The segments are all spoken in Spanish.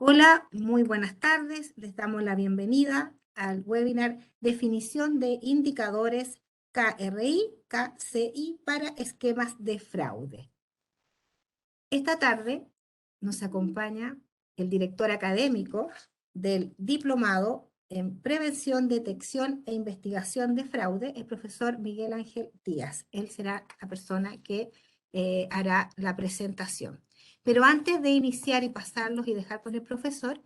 Hola, muy buenas tardes. Les damos la bienvenida al webinar Definición de Indicadores KRI para esquemas de fraude. Esta tarde nos acompaña el director académico del Diplomado en Prevención, Detección e Investigación de Fraude, el profesor Miguel Ángel Díaz. Él será la persona que hará la presentación. Pero antes de iniciar y pasarlos y dejar con el profesor,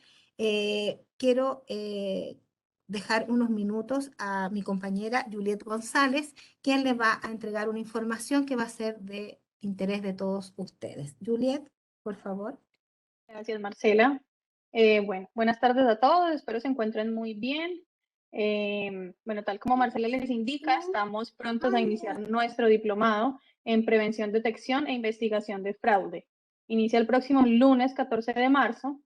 quiero dejar unos minutos a mi compañera Juliet González, quien les va a entregar una información que va a ser de interés de todos ustedes. Juliet, por favor. Gracias, Marcela. Buenas tardes a todos, espero se encuentren muy bien. Tal como Marcela les indica, estamos prontos a iniciar nuestro diplomado en Prevención, Detección e Investigación de Fraude. Inicia el próximo lunes 14 de marzo.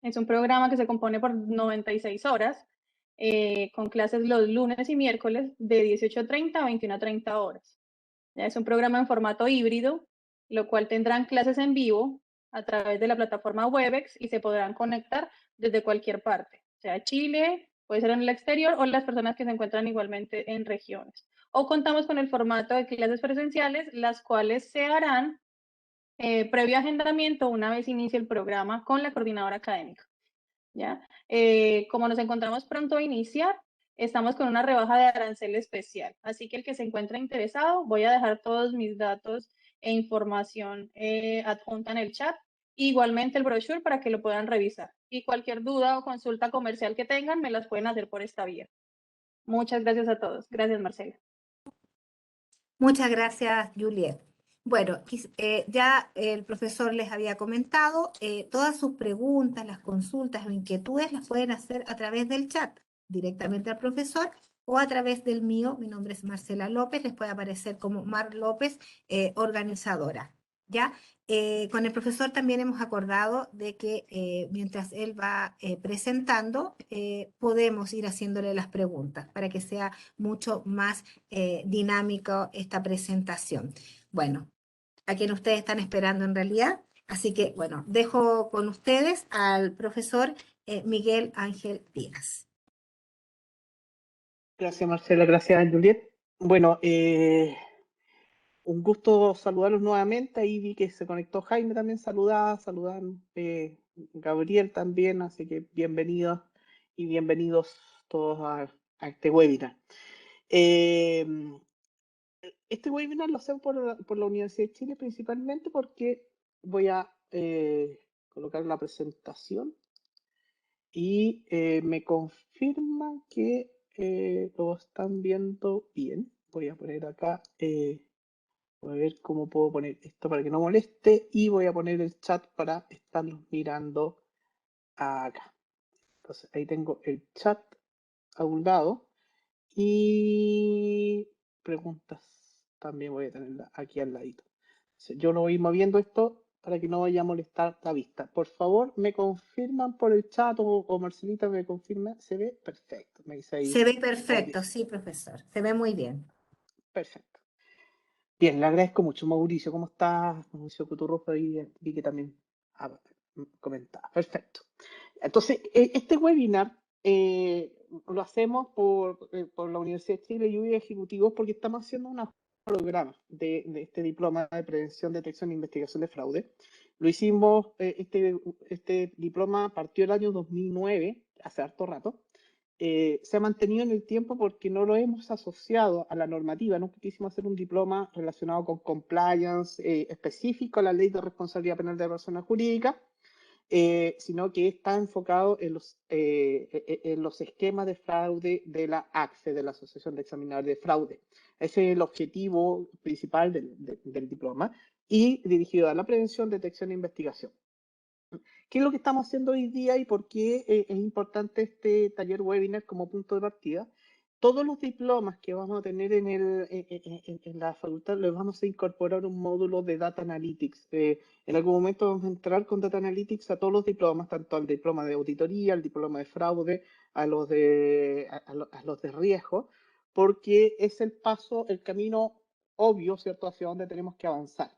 Es un programa que se compone por 96 horas, con clases los lunes y miércoles de 18:30 a 21:30 horas. Es un programa en formato híbrido, lo cual tendrán clases en vivo a través de la plataforma Webex y se podrán conectar desde cualquier parte, sea Chile, puede ser en el exterior o las personas que se encuentran igualmente en regiones. O contamos con el formato de clases presenciales, las cuales se harán previo agendamiento una vez inicie el programa con la coordinadora académica. ¿Ya? Como nos encontramos pronto a iniciar, estamos con una rebaja de arancel especial. Así que el que se encuentre interesado, voy a dejar todos mis datos e información adjunta en el chat. Igualmente el brochure para que lo puedan revisar. Y cualquier duda o consulta comercial que tengan, me las pueden hacer por esta vía. Muchas gracias a todos. Gracias, Marcela. Muchas gracias, Juliet. Bueno, ya el profesor les había comentado, todas sus preguntas, las consultas o inquietudes las pueden hacer a través del chat, directamente al profesor o a través del mío. Mi nombre es Marcela López, les puede aparecer como Mar López, organizadora. ¿Ya? Con el profesor también hemos acordado de que mientras él va presentando, podemos ir haciéndole las preguntas para que sea mucho más dinámico esta presentación. Bueno, a quien ustedes están esperando en realidad. Así que, bueno, dejo con ustedes al profesor Miguel Ángel Díaz. Gracias, Marcela. Gracias, Juliet. Bueno, un gusto saludarlos nuevamente. Ahí vi que se conectó Jaime también, saludan Gabriel también, así que bienvenidos y bienvenidos todos a este webinar. Este webinar lo hacemos por la Universidad de Chile principalmente porque voy a colocar la presentación y me confirma que lo están viendo bien. Voy a poner acá, voy a ver cómo puedo poner esto para que no moleste y voy a poner el chat para estarlos mirando acá. Entonces ahí tengo el chat a un lado y preguntas también voy a tenerla aquí al ladito. Entonces, yo lo voy moviendo esto para que no vaya a molestar la vista. Por favor, me confirman por el chat o Marcelita me confirma. ¿Se ve? Perfecto. Me dice ahí. Se ve perfecto, sí, profesor. Se ve muy bien. Perfecto. Bien, le agradezco mucho. Mauricio, ¿cómo estás? Mauricio Cuturrojo, ahí vi que también comentaba. Perfecto. Entonces, este webinar lo hacemos por la Universidad de Chile y UIA Ejecutivos porque estamos haciendo un programa de este diploma de prevención, detección e investigación de fraude. Lo hicimos, este diploma partió el año 2009, hace harto rato. Se ha mantenido en el tiempo porque no lo hemos asociado a la normativa. Nunca quisimos hacer un diploma relacionado con compliance específico a la ley de responsabilidad penal de la persona jurídica, sino que está enfocado en los esquemas de fraude de la ACFE, de la Asociación de Examinadores de Fraude. Ese es el objetivo principal del diploma y dirigido a la prevención, detección e investigación. ¿Qué es lo que estamos haciendo hoy día y por qué es importante este taller webinar como punto de partida? Todos los diplomas que vamos a tener en la facultad les vamos a incorporar un módulo de Data Analytics. En algún momento vamos a entrar con Data Analytics a todos los diplomas, tanto al diploma de auditoría, al diploma de fraude, a los de riesgo, porque es el camino obvio, ¿cierto?, hacia donde tenemos que avanzar.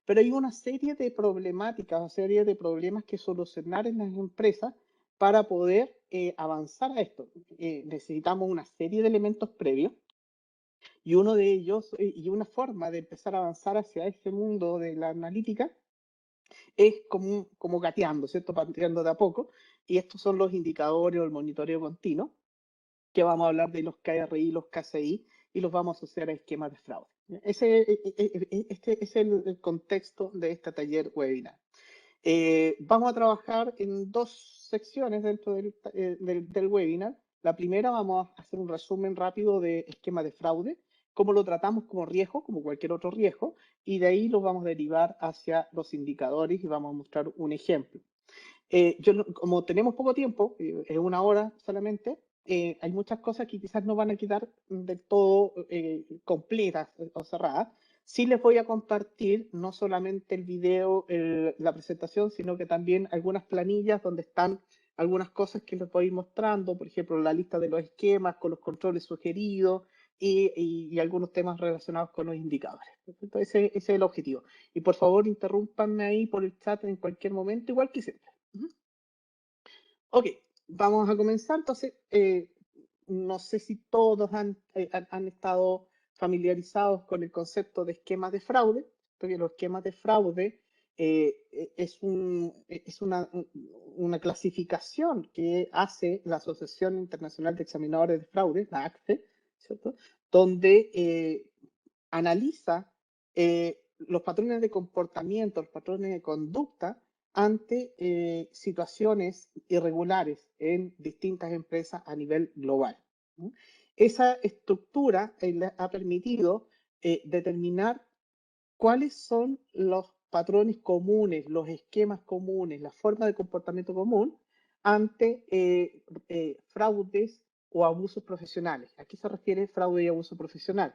pero hay una serie de problemáticas, una serie de problemas que solucionar en las empresas para poder avanzar a esto. Necesitamos una serie de elementos previos y uno de ellos, y una forma de empezar a avanzar hacia este mundo de la analítica es como gateando, ¿cierto? Pateando de a poco, y estos son los indicadores o el monitoreo continuo, que vamos a hablar de los KRI, los KCI, y los vamos a asociar a esquemas de fraude. Este es el contexto de este taller webinar. Vamos a trabajar en dos secciones dentro del webinar. La primera vamos a hacer un resumen rápido de esquema de fraude, cómo lo tratamos como riesgo, como cualquier otro riesgo, y de ahí lo vamos a derivar hacia los indicadores y vamos a mostrar un ejemplo. Como tenemos poco tiempo, es una hora solamente, hay muchas cosas que quizás no van a quedar del todo completas o cerradas. Sí les voy a compartir no solamente el video, la presentación, sino que también algunas planillas donde están algunas cosas que les voy a ir mostrando, por ejemplo, la lista de los esquemas con los controles sugeridos y algunos temas relacionados con los indicadores. Entonces, ese es el objetivo. Y por favor, interrúmpanme ahí por el chat en cualquier momento, igual que siempre. Ok, vamos a comenzar. Entonces, no sé si todos han estado familiarizados con el concepto de esquemas de fraude, porque los esquemas de fraude es una clasificación que hace la Asociación Internacional de Examinadores de Fraude, la ACFE, ¿cierto? Donde analiza los patrones de comportamiento, los patrones de conducta ante situaciones irregulares en distintas empresas a nivel global, ¿no? Esa estructura ha permitido determinar cuáles son los patrones comunes, los esquemas comunes, la forma de comportamiento común ante fraudes o abusos profesionales. ¿A qué se refiere fraude y abuso profesional?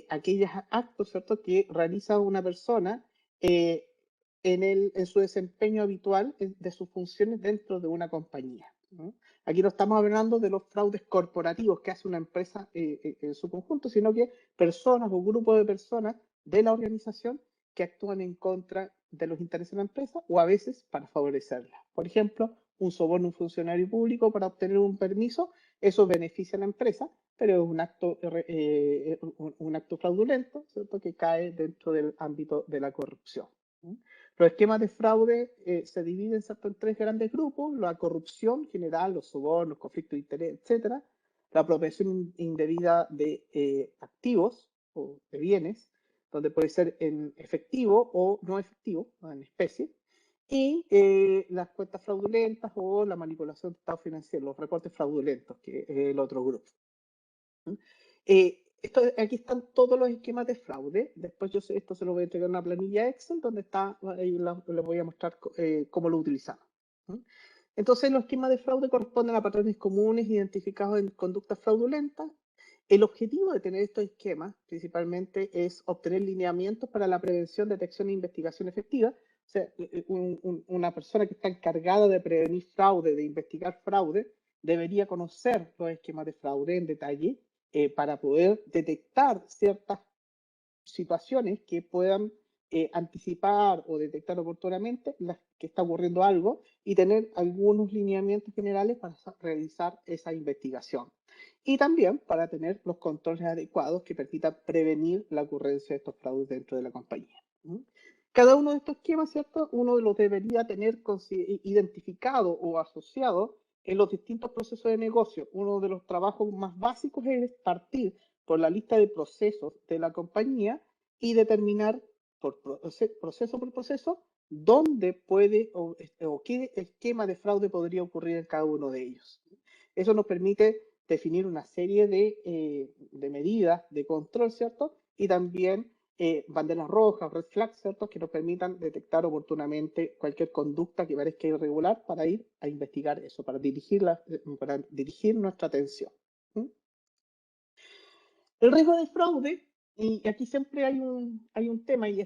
Aquellos actos, ¿cierto?, que realiza una persona en su desempeño habitual de sus funciones dentro de una compañía, ¿no? Aquí no estamos hablando de los fraudes corporativos que hace una empresa en su conjunto, sino que personas o grupos de personas de la organización que actúan en contra de los intereses de la empresa o a veces para favorecerla. Por ejemplo, un soborno a un funcionario público para obtener un permiso, eso beneficia a la empresa, pero es un acto fraudulento, ¿cierto?, que cae dentro del ámbito de la corrupción. Los esquemas de fraude se dividen, ¿cierto?, en tres grandes grupos: la corrupción general, los sobornos, conflictos de interés, etcétera, la apropiación indebida de activos o de bienes, donde puede ser en efectivo o no efectivo, en especie, y las cuentas fraudulentas o la manipulación de estados financieros, los reportes fraudulentos, que es el otro grupo. Aquí están todos los esquemas de fraude. Después esto se lo voy a entregar en una planilla Excel donde está, ahí les voy a mostrar cómo lo utilizamos. Entonces, los esquemas de fraude corresponden a patrones comunes identificados en conductas fraudulentas. El objetivo de tener estos esquemas principalmente es obtener lineamientos para la prevención, detección e investigación efectiva. O sea, una persona que está encargada de prevenir fraude, de investigar fraude, debería conocer los esquemas de fraude en detalle para poder detectar ciertas situaciones que puedan anticipar o detectar oportunamente las que está ocurriendo algo y tener algunos lineamientos generales para realizar esa investigación. Y también para tener los controles adecuados que permitan prevenir la ocurrencia de estos fraudes dentro de la compañía. Cada uno de estos esquemas, ¿cierto?, uno los debería tener identificado o asociado en los distintos procesos de negocio. Uno de los trabajos más básicos es partir por la lista de procesos de la compañía y determinar proceso por proceso dónde puede o qué esquema de fraude podría ocurrir en cada uno de ellos. Eso nos permite definir una serie de medidas de control, ¿cierto? Y también banderas rojas, red flags, ¿cierto?, que nos permitan detectar oportunamente cualquier conducta que parezca irregular para ir a investigar eso, para dirigir nuestra atención. El riesgo de fraude, y aquí siempre hay un tema, y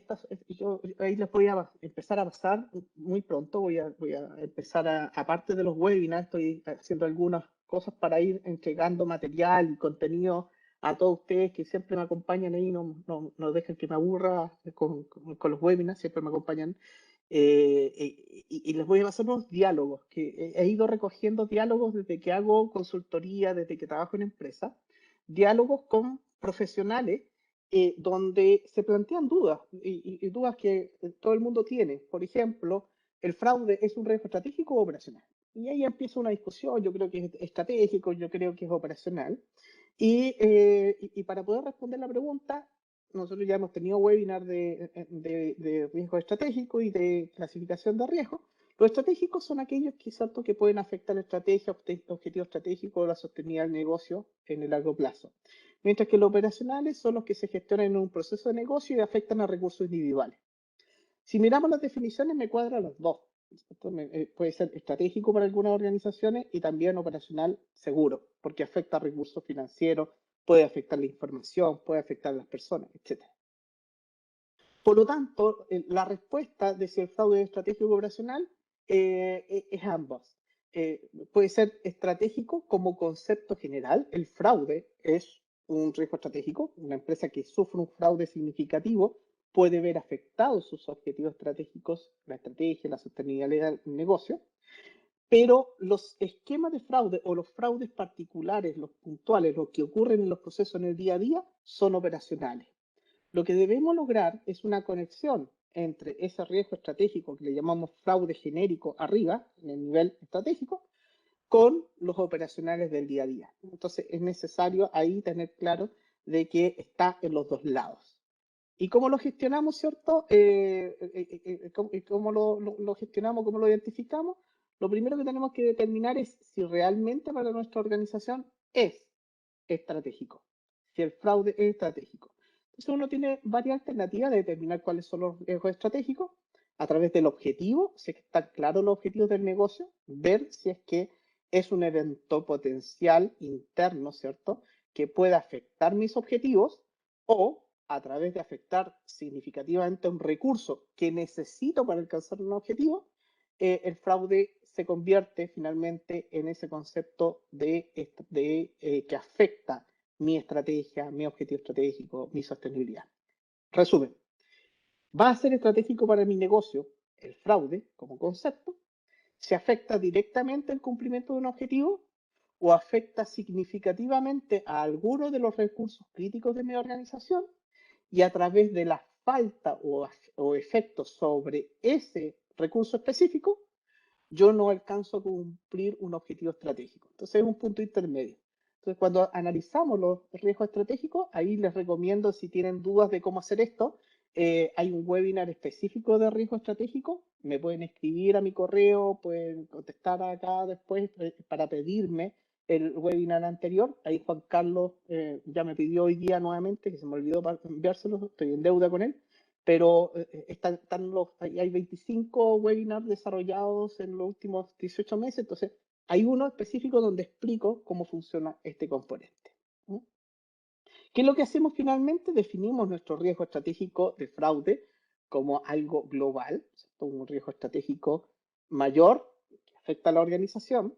yo ahí les voy a empezar a pasar muy pronto, voy a empezar aparte de los webinars, estoy haciendo algunas cosas para ir entregando material y contenido a todos ustedes que siempre me acompañan ahí, no dejan que me aburra con los webinars, siempre me acompañan. Y les voy a pasar unos diálogos, que he ido recogiendo diálogos desde que hago consultoría, desde que trabajo en empresa, diálogos con profesionales donde se plantean dudas, y dudas que todo el mundo tiene. Por ejemplo, ¿el fraude es un riesgo estratégico o operacional? Y ahí empieza una discusión, yo creo que es estratégico, yo creo que es operacional. Y para poder responder la pregunta, nosotros ya hemos tenido webinars de riesgo estratégico y de clasificación de riesgo. Los estratégicos son aquellos que, ¿cierto?, que pueden afectar la estrategia, objetivo estratégico o la sostenibilidad del negocio en el largo plazo. Mientras que los operacionales son los que se gestionan en un proceso de negocio y afectan a recursos individuales. Si miramos las definiciones, me cuadran los dos. Puede ser estratégico para algunas organizaciones y también operacional seguro, porque afecta a recursos financieros, puede afectar la información, puede afectar a las personas, etc. Por lo tanto, la respuesta de si el fraude es estratégico o operacional es ambas. Puede ser estratégico como concepto general. El fraude es un riesgo estratégico. Una empresa que sufre un fraude significativo puede ver afectados sus objetivos estratégicos, la estrategia, la sostenibilidad del negocio. Pero los esquemas de fraude o los fraudes particulares, los puntuales, los que ocurren en los procesos en el día a día, son operacionales. Lo que debemos lograr es una conexión entre ese riesgo estratégico que le llamamos fraude genérico arriba, en el nivel estratégico, con los operacionales del día a día. Entonces es necesario ahí tener claro de que está en los dos lados. ¿Y cómo lo gestionamos, cierto? ¿Cómo lo gestionamos, cómo lo identificamos? Lo primero que tenemos que determinar es si realmente para nuestra organización es estratégico, si el fraude es estratégico. Entonces uno tiene varias alternativas de determinar cuáles son los riesgos estratégicos a través del objetivo, si están claros los objetivos del negocio, ver si es que es un evento potencial interno, ¿cierto?, que pueda afectar mis objetivos, o a través de afectar significativamente un recurso que necesito para alcanzar un objetivo, el fraude se convierte finalmente en ese concepto que afecta mi estrategia, mi objetivo estratégico, mi sostenibilidad. Resumen, ¿va a ser estratégico para mi negocio el fraude como concepto? ¿Se afecta directamente el cumplimiento de un objetivo o afecta significativamente a alguno de los recursos críticos de mi organización? Y a través de la falta o efectos sobre ese recurso específico, yo no alcanzo a cumplir un objetivo estratégico. Entonces es un punto intermedio. Entonces cuando analizamos los riesgos estratégicos, ahí les recomiendo, si tienen dudas de cómo hacer esto, hay un webinar específico de riesgo estratégico. Me pueden escribir a mi correo, pueden contestar acá después para pedirme el webinar anterior. Ahí Juan Carlos ya me pidió hoy día nuevamente, que se me olvidó enviárselo, estoy en deuda con él. Pero hay 25 webinars desarrollados en los últimos 18 meses, entonces hay uno específico donde explico cómo funciona este componente. ¿Qué es lo que hacemos finalmente? Definimos nuestro riesgo estratégico de fraude como algo global, ¿cierto?, un riesgo estratégico mayor que afecta a la organización,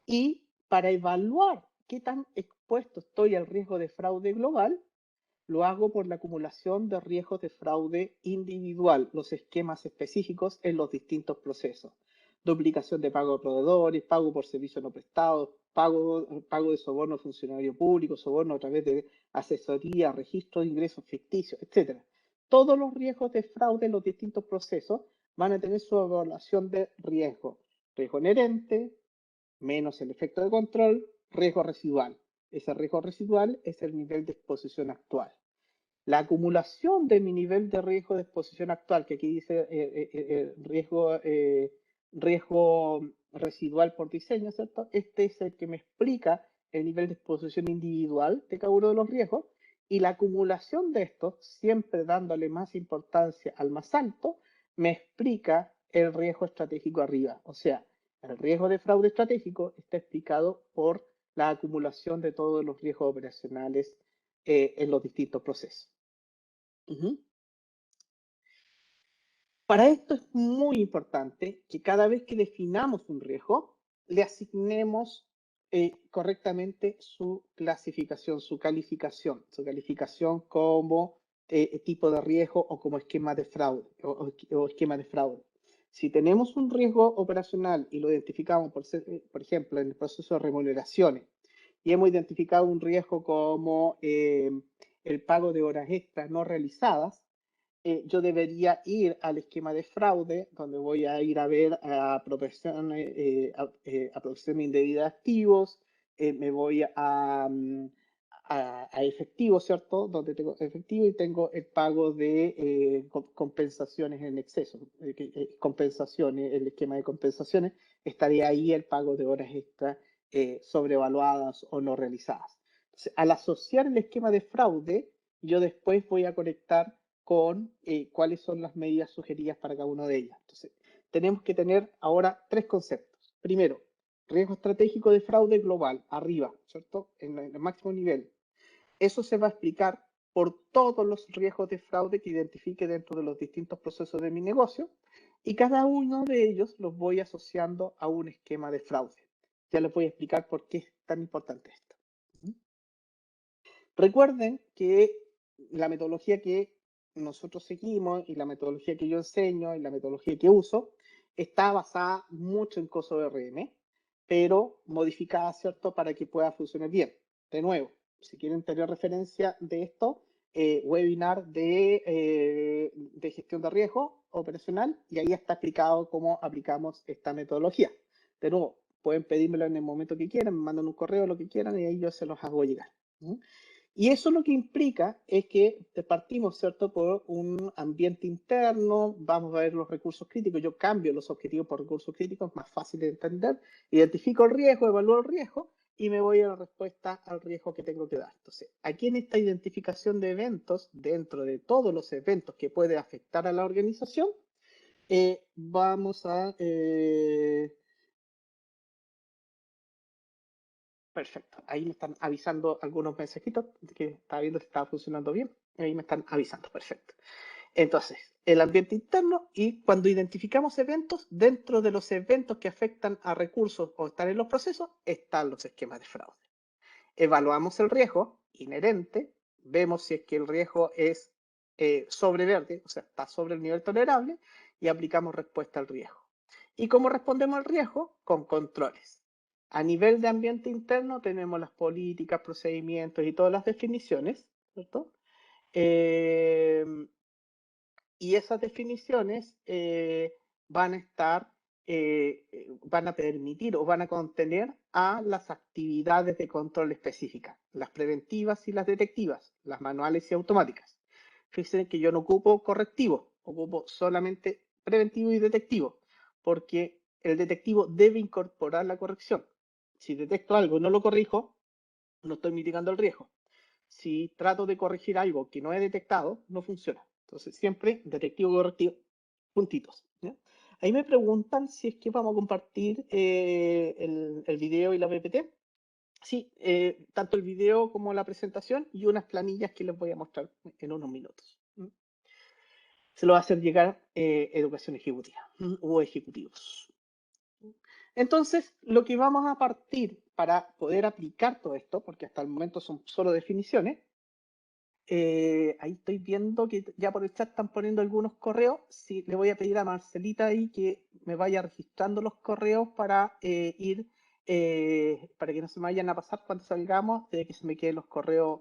y para evaluar qué tan expuesto estoy al riesgo de fraude global, lo hago por la acumulación de riesgos de fraude individual, los esquemas específicos en los distintos procesos. Duplicación de pago a proveedores, pago por servicios no prestados, pago de soborno a funcionario público, soborno a través de asesoría, registro de ingresos ficticios, etc. Todos los riesgos de fraude en los distintos procesos van a tener su evaluación de riesgo. Riesgo inherente, menos el efecto de control, riesgo residual. Ese riesgo residual es el nivel de exposición actual. La acumulación de mi nivel de riesgo de exposición actual, que aquí dice riesgo residual por diseño, ¿cierto? Este es el que me explica el nivel de exposición individual de cada uno de los riesgos, y la acumulación de estos, siempre dándole más importancia al más alto, me explica el riesgo estratégico arriba. O sea, el riesgo de fraude estratégico está explicado por la acumulación de todos los riesgos operacionales en los distintos procesos. Para esto es muy importante que cada vez que definamos un riesgo, le asignemos correctamente su clasificación, su calificación como tipo de riesgo o como esquema de fraude o esquema de fraude. Si tenemos un riesgo operacional y lo identificamos, por ejemplo, en el proceso de remuneraciones, y hemos identificado un riesgo como el pago de horas extras no realizadas, yo debería ir al esquema de fraude, donde voy a ir a ver apropiación indebida de activos, me voy a efectivo, ¿cierto? Donde tengo efectivo y tengo el pago de compensaciones en exceso, compensaciones, el esquema de compensaciones, estaría ahí el pago de horas extras sobrevaluadas o no realizadas. Entonces, al asociar el esquema de fraude, yo después voy a conectar con cuáles son las medidas sugeridas para cada una de ellas. Entonces, tenemos que tener ahora tres conceptos. Primero, riesgo estratégico de fraude global, arriba, ¿cierto? En el máximo nivel. Eso se va a explicar por todos los riesgos de fraude que identifique dentro de los distintos procesos de mi negocio y cada uno de ellos los voy asociando a un esquema de fraude. Ya les voy a explicar por qué es tan importante esto. Recuerden que la metodología que nosotros seguimos y la metodología que yo enseño y la metodología que uso está basada mucho en COSO-RM, pero modificada, ¿cierto?, para que pueda funcionar bien. De nuevo, si quieren tener referencia de esto, webinar de gestión de riesgo operacional, y ahí está explicado cómo aplicamos esta metodología. De nuevo, pueden pedírmelo en el momento que quieran, me mandan un correo, lo que quieran, y ahí yo se los hago llegar. Y eso lo que implica es que partimos, ¿cierto?, por un ambiente interno, vamos a ver los recursos críticos, yo cambio los objetivos por recursos críticos, más fácil de entender, identifico el riesgo, evalúo el riesgo y me voy a la respuesta al riesgo que tengo que dar. Entonces, aquí en esta identificación de eventos, dentro de todos los eventos que puede afectar a la organización, vamos a... Perfecto. Ahí me están avisando algunos mensajitos que estaba viendo que estaba funcionando bien. Ahí me están avisando. Perfecto. Entonces, el ambiente interno, y cuando identificamos eventos, dentro de los eventos que afectan a recursos o están en los procesos, están los esquemas de fraude. Evaluamos el riesgo inherente, vemos si es que el riesgo es sobre verde, o sea, está sobre el nivel tolerable, y aplicamos respuesta al riesgo. ¿Y cómo respondemos al riesgo? Con controles. A nivel de ambiente interno tenemos las políticas, procedimientos y todas las definiciones, ¿cierto? Y esas definiciones van a estar, van a permitir o van a contener a las actividades de control específicas, las preventivas y las detectivas, las manuales y automáticas. Fíjense que yo no ocupo correctivo, ocupo solamente preventivo y detectivo, porque el detectivo debe incorporar la corrección. Si detecto algo y no lo corrijo, no estoy mitigando el riesgo. Si trato de corregir algo que no he detectado, no funciona. Entonces, siempre detectivo correctivo, puntitos. ¿Ya? Ahí me preguntan si es que vamos a compartir el video y la PPT. Sí, tanto el video como la presentación y unas planillas que les voy a mostrar en unos minutos. Se lo va a hacer llegar educación ejecutiva o ejecutivos. Entonces, lo que vamos a partir para poder aplicar todo esto, porque hasta el momento son solo definiciones, ahí estoy viendo que ya por el chat están poniendo algunos correos. Sí, le voy a pedir a Marcelita ahí que me vaya registrando los correos para ir, para que no se me vayan a pasar cuando salgamos, que se me queden los correos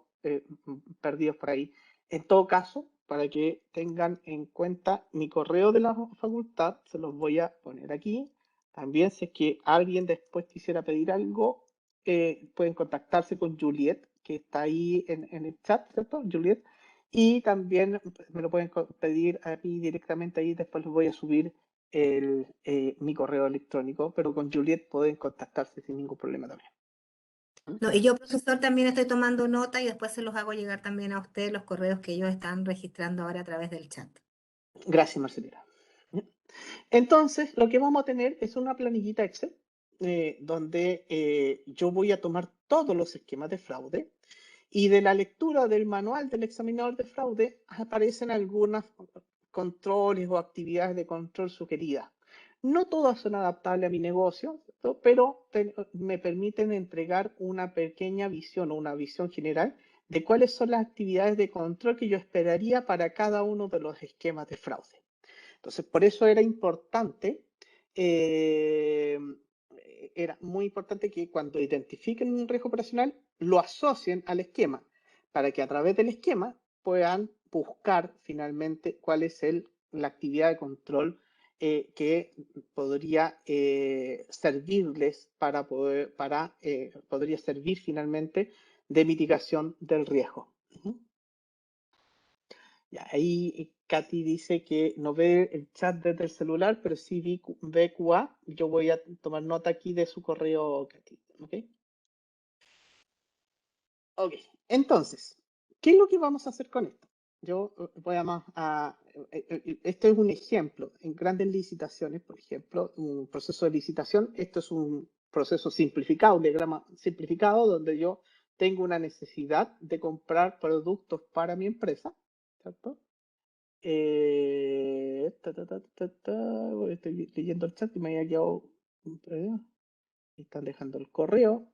perdidos por ahí. En todo caso, para que tengan en cuenta mi correo de la facultad, se los voy a poner aquí. También si es que alguien después quisiera pedir algo, pueden contactarse con Juliet, que está ahí en el chat, ¿cierto? Juliet. Y también me lo pueden pedir a mí directamente ahí, después les voy a subir mi correo electrónico, pero con Juliet pueden contactarse sin ningún problema también. No, y yo, profesor, también estoy tomando nota y después se los hago llegar también a ustedes los correos que ellos están registrando ahora a través del chat. Gracias, Marcelina. Entonces, lo que vamos a tener es una planillita Excel donde yo voy a tomar todos los esquemas de fraude y de la lectura del manual del examinador de fraude aparecen algunos controles o actividades de control sugeridas. No todas son adaptables a mi negocio, ¿cierto? Pero me permiten entregar una pequeña visión o una visión general de cuáles son las actividades de control que yo esperaría para cada uno de los esquemas de fraude. Entonces, por eso era importante, era muy importante que cuando identifiquen un riesgo operacional, lo asocien al esquema, para que a través del esquema puedan buscar finalmente cuál es la actividad de control que podría servirles podría servir finalmente de mitigación del riesgo. Ya, ahí Katy dice que no ve el chat desde el celular, pero sí ve QA. Yo voy a tomar nota aquí de su correo, Katy. ¿Ok? Ok, entonces, ¿qué es lo que vamos a hacer con esto? Yo voy esto es un ejemplo. En grandes licitaciones, por ejemplo, un proceso de licitación, esto es un proceso simplificado, un diagrama simplificado donde yo tengo una necesidad de comprar productos para mi empresa, ¿cierto? Estoy leyendo el chat y me había quedado un problema. Están dejando el correo.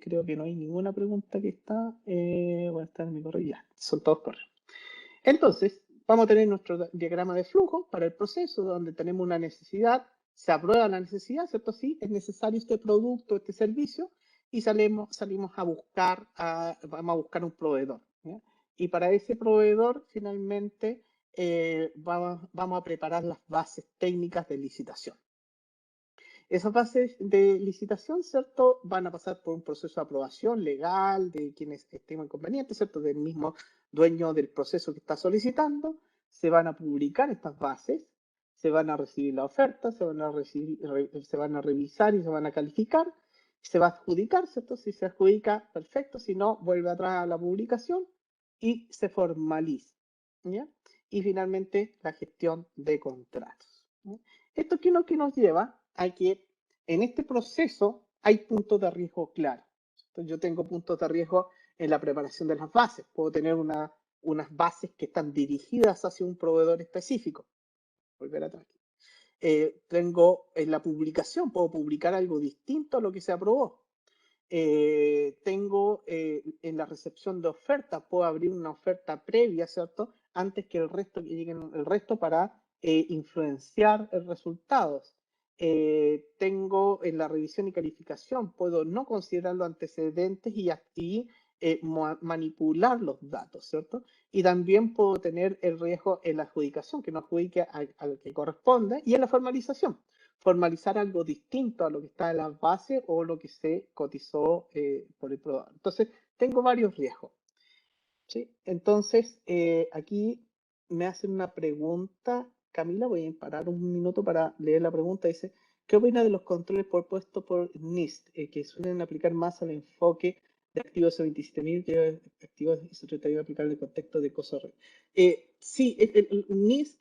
Creo que no hay ninguna pregunta que está. Voy a estar en mi correo. Ya, son todos correos. Entonces, vamos a tener nuestro diagrama de flujo para el proceso, donde tenemos una necesidad, se aprueba la necesidad, ¿cierto? Sí, es necesario este producto, este servicio, y salimos a buscar, vamos a buscar un proveedor, ¿ya? Y para ese proveedor, finalmente, vamos a preparar las bases técnicas de licitación. Esas bases de licitación, ¿cierto? Van a pasar por un proceso de aprobación legal de quienes estimen conveniente, ¿cierto? Del mismo dueño del proceso que está solicitando. Se van a publicar estas bases, se van a recibir la oferta, se van a revisar y se van a calificar. Se va a adjudicar, ¿cierto? Si se adjudica, perfecto. Si no, vuelve atrás a la publicación y se formaliza, ¿ya? Y finalmente, la gestión de contratos, ¿ya? ¿Esto qué nos lleva a que en este proceso hay puntos de riesgo claros? Entonces, yo tengo puntos de riesgo en la preparación de las bases. Puedo tener unas bases que están dirigidas hacia un proveedor específico. Volver atrás. Tengo en la publicación, puedo publicar algo distinto a lo que se aprobó. Tengo en la recepción de ofertas, puedo abrir una oferta previa, ¿cierto? Antes que que lleguen el resto para influenciar resultados. Tengo en la revisión y calificación, puedo no considerar los antecedentes y manipular los datos, ¿cierto? Y también puedo tener el riesgo en la adjudicación, que no adjudique al que corresponde, y en la formalizar algo distinto a lo que está en las bases o lo que se cotizó por el proveedor. Entonces, tengo varios riesgos, ¿sí? Entonces, aquí me hacen una pregunta. Camila, voy a parar un minuto para leer la pregunta. Dice, ¿qué opina de los controles propuestos por NIST, que suelen aplicar más al enfoque de activos 27.000 que activos y se trataría de aplicar en el contexto de cosas reales? Sí, el NIST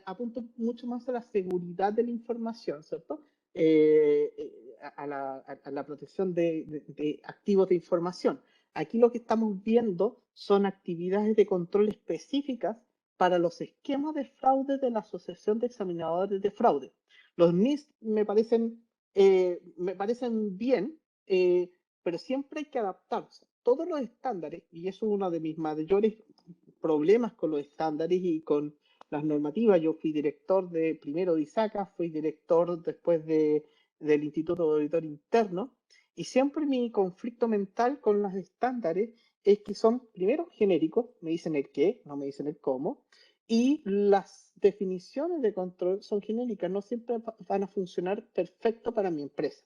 apunta mucho más a la seguridad de la información, ¿cierto? A la protección de activos de información. Aquí lo que estamos viendo son actividades de control específicas para los esquemas de fraude de la Asociación de Examinadores de Fraude. Los NIST me parecen bien, pero siempre hay que adaptarse. Todos los estándares, y eso es uno de mis mayores problemas con los estándares y con las normativas. Yo fui director primero de ISACA, fui director después del Instituto de Auditor Interno, y siempre mi conflicto mental con los estándares es que son, primero, genéricos, me dicen el qué, no me dicen el cómo, y las definiciones de control son genéricas, no siempre van a funcionar perfecto para mi empresa.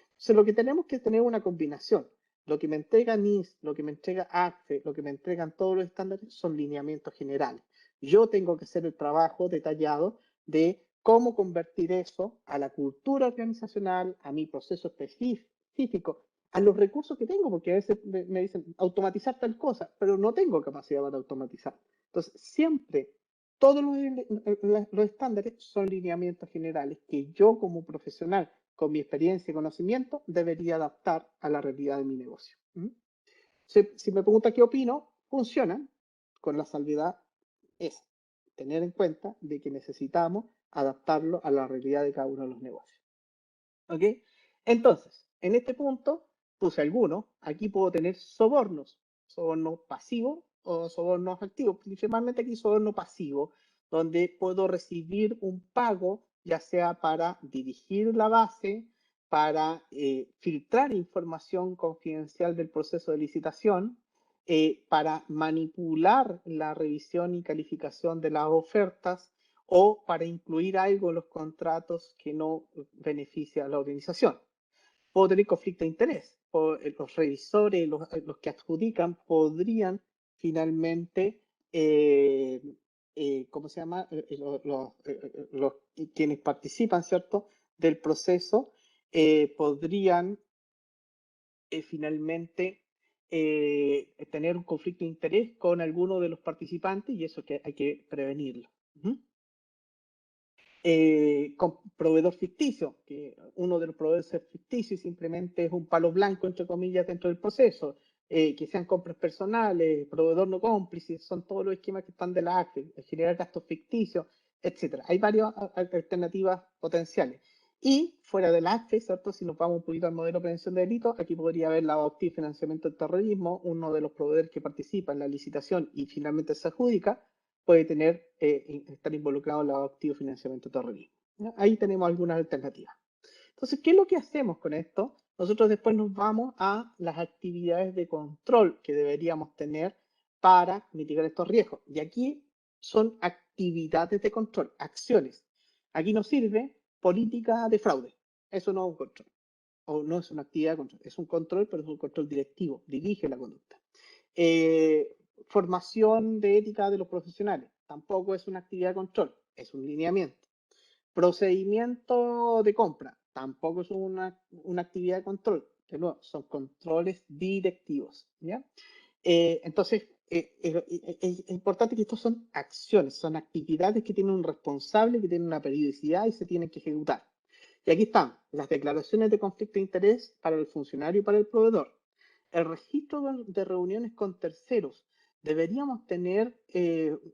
Entonces, lo que tenemos que tener una combinación. Lo que me entrega NIST, lo que me entrega ACFE, lo que me entregan todos los estándares son lineamientos generales. Yo tengo que hacer el trabajo detallado de cómo convertir eso a la cultura organizacional, a mi proceso específico, a los recursos que tengo, porque a veces me dicen automatizar tal cosa, pero no tengo capacidad para automatizar. Entonces, siempre todos los estándares son lineamientos generales que yo como profesional, con mi experiencia y conocimiento, debería adaptar a la realidad de mi negocio. Si me pregunta qué opino, funcionan con la salvedad esa. tener en cuenta de que necesitamos adaptarlo a la realidad de cada uno de los negocios. ¿Ok? Entonces, en este punto puse algunos. Aquí puedo tener sobornos pasivos o sobornos activos. Principalmente aquí soborno pasivo, donde puedo recibir un pago, ya sea para dirigir la base, para filtrar información confidencial del proceso de licitación, para manipular la revisión y calificación de las ofertas, o para incluir algo en los contratos que no beneficia a la organización. Puedo tener conflicto de interés. Los revisores, los que adjudican, podrían finalmente, ¿cómo se llama? Quienes participan, ¿cierto?, del proceso, podrían finalmente tener un conflicto de interés con alguno de los participantes, y eso que hay que prevenirlo. Con proveedor ficticio, que uno de los proveedores ficticios simplemente es un palo blanco, entre comillas, dentro del proceso, que sean compras personales, proveedor no cómplice, son todos los esquemas que están de la ACFE, generar gastos ficticios, etc. Hay varias alternativas potenciales. Y fuera de la ACFE, ¿cierto? Si nos vamos un poquito al modelo de prevención de delitos, aquí podría haber lavado activo y financiamiento del terrorismo, uno de los proveedores que participa en la licitación y finalmente se adjudica, puede tener, estar involucrado en lavado activo y financiamiento terrorismo. ¿Ya? Ahí tenemos algunas alternativas. Entonces, ¿qué es lo que hacemos con esto? Nosotros después nos vamos a las actividades de control que deberíamos tener para mitigar estos riesgos. Y aquí son actividades de control, acciones. Aquí nos sirve política de fraude. Eso no es un control. O no es una actividad de control. Es un control, pero es un control directivo. Dirige la conducta. Formación de ética de los profesionales. Tampoco es una actividad de control. Es un lineamiento. Procedimiento de compra. Tampoco es una actividad de control. De nuevo, son controles directivos. ¿Ya? Entonces, es importante que estos son acciones, son actividades que tienen un responsable, que tienen una periodicidad y se tienen que ejecutar. Y aquí están las declaraciones de conflicto de interés para el funcionario y para el proveedor. El registro de reuniones con terceros. Deberíamos tener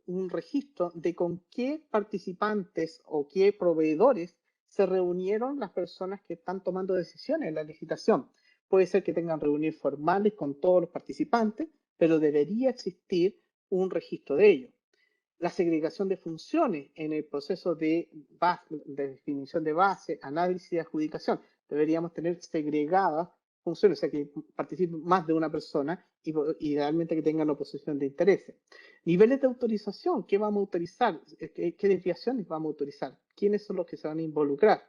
un registro de con qué participantes o qué proveedores se reunieron las personas que están tomando decisiones en la licitación. Puede ser que tengan reuniones formales con todos los participantes, pero debería existir un registro de ello. La segregación de funciones en el proceso de definición de base, análisis y adjudicación. Deberíamos tener segregadas funciones, o sea, que participe más de una persona y idealmente que tengan oposición de intereses. Niveles de autorización, ¿qué vamos a autorizar? ¿Qué desviaciones vamos a autorizar? ¿Quiénes son los que se van a involucrar?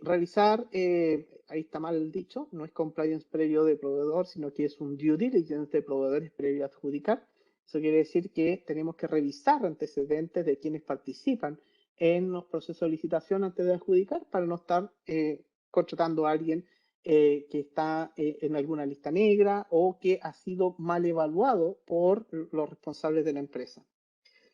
Revisar, ahí está mal dicho, no es compliance previo de proveedor, sino que es un due diligence de proveedores previo a adjudicar. Eso quiere decir que tenemos que revisar antecedentes de quienes participan en los procesos de licitación antes de adjudicar para no estar contratando a alguien que está en alguna lista negra o que ha sido mal evaluado por los responsables de la empresa.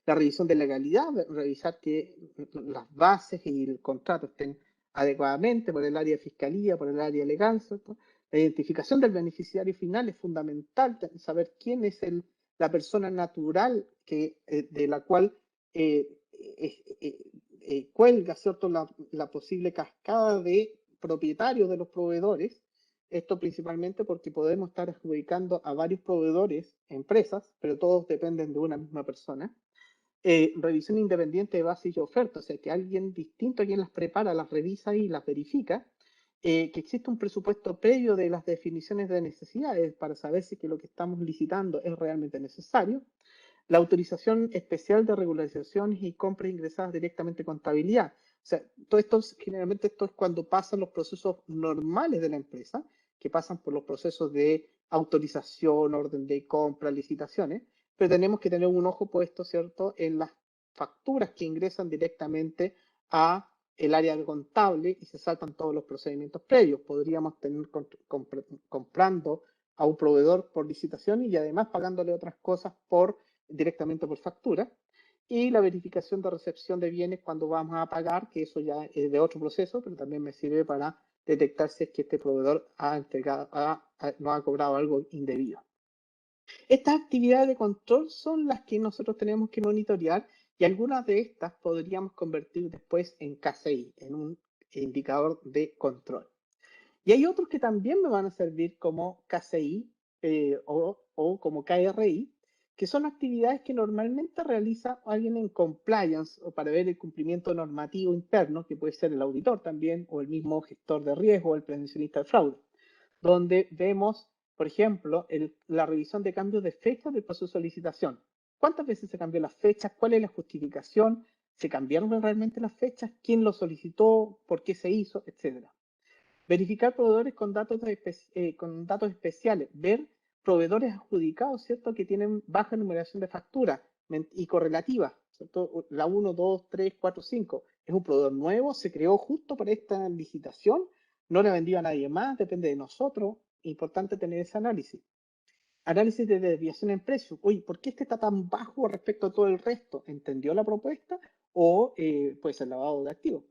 La revisión de legalidad, revisar que las bases y el contrato estén adecuadamente por el área de fiscalía, por el área legal, ¿cierto? La identificación del beneficiario final es fundamental, saber quién es la persona natural de la cual cuelga, ¿cierto?, la posible cascada de propietarios de los proveedores. Esto principalmente porque podemos estar adjudicando a varios proveedores, empresas, pero todos dependen de una misma persona. Revisión independiente de bases y ofertas, o sea, que alguien distinto a quien las prepara, las revisa y las verifica, que existe un presupuesto previo de las definiciones de necesidades para saber si que lo que estamos licitando es realmente necesario. La autorización especial de regularizaciones y compras ingresadas directamente a contabilidad. O sea, todo esto, generalmente esto es cuando pasan los procesos normales de la empresa, que pasan por los procesos de autorización, orden de compra, licitaciones, pero tenemos que tener un ojo puesto, ¿cierto?, en las facturas que ingresan directamente a el área contable y se saltan todos los procedimientos previos. Podríamos tener comprando a un proveedor por licitación y además pagándole otras cosas directamente por factura. Y la verificación de recepción de bienes cuando vamos a pagar, que eso ya es de otro proceso, pero también me sirve para detectar si es que este proveedor no ha cobrado algo indebido. Estas actividades de control son las que nosotros tenemos que monitorear y algunas de estas podríamos convertir después en KCI, en un indicador de control. Y hay otros que también me van a servir como KCI o como KRI, que son actividades que normalmente realiza alguien en compliance o para ver el cumplimiento normativo interno, que puede ser el auditor también, o el mismo gestor de riesgo o el prevencionista de fraude, donde vemos, por ejemplo, la revisión de cambios de fecha del proceso de licitación. ¿Cuántas veces se cambió las fechas? ¿Cuál es la justificación? ¿Se cambiaron realmente las fechas? ¿Quién lo solicitó? ¿Por qué se hizo? Etcétera. Verificar proveedores con datos especiales, ver proveedores adjudicados, ¿cierto? Que tienen baja numeración de factura y correlativa, ¿cierto? La 1, 2, 3, 4, 5. Es un proveedor nuevo, se creó justo para esta licitación, no le vendió a nadie más, depende de nosotros. Importante tener ese análisis. Análisis de desviación en precio. Oye, ¿por qué este está tan bajo respecto a todo el resto? ¿Entendió la propuesta? O puede ser lavado de activos.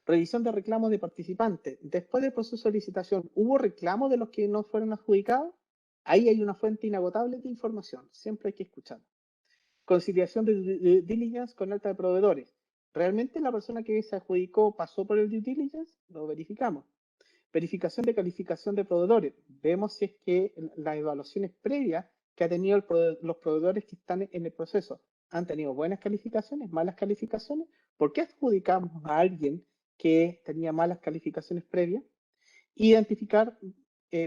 Revisión de reclamos de participantes. Después del proceso de licitación, ¿hubo reclamos de los que no fueron adjudicados? Ahí hay una fuente inagotable de información. Siempre hay que escuchar. Conciliación de due diligence con alta de proveedores. ¿Realmente la persona que se adjudicó pasó por el due diligence? Lo verificamos. Verificación de calificación de proveedores. Vemos si es que las evaluaciones previas que ha tenido los proveedores que están en el proceso han tenido buenas calificaciones, malas calificaciones. ¿Por qué adjudicamos a alguien que tenía malas calificaciones previas? Identificar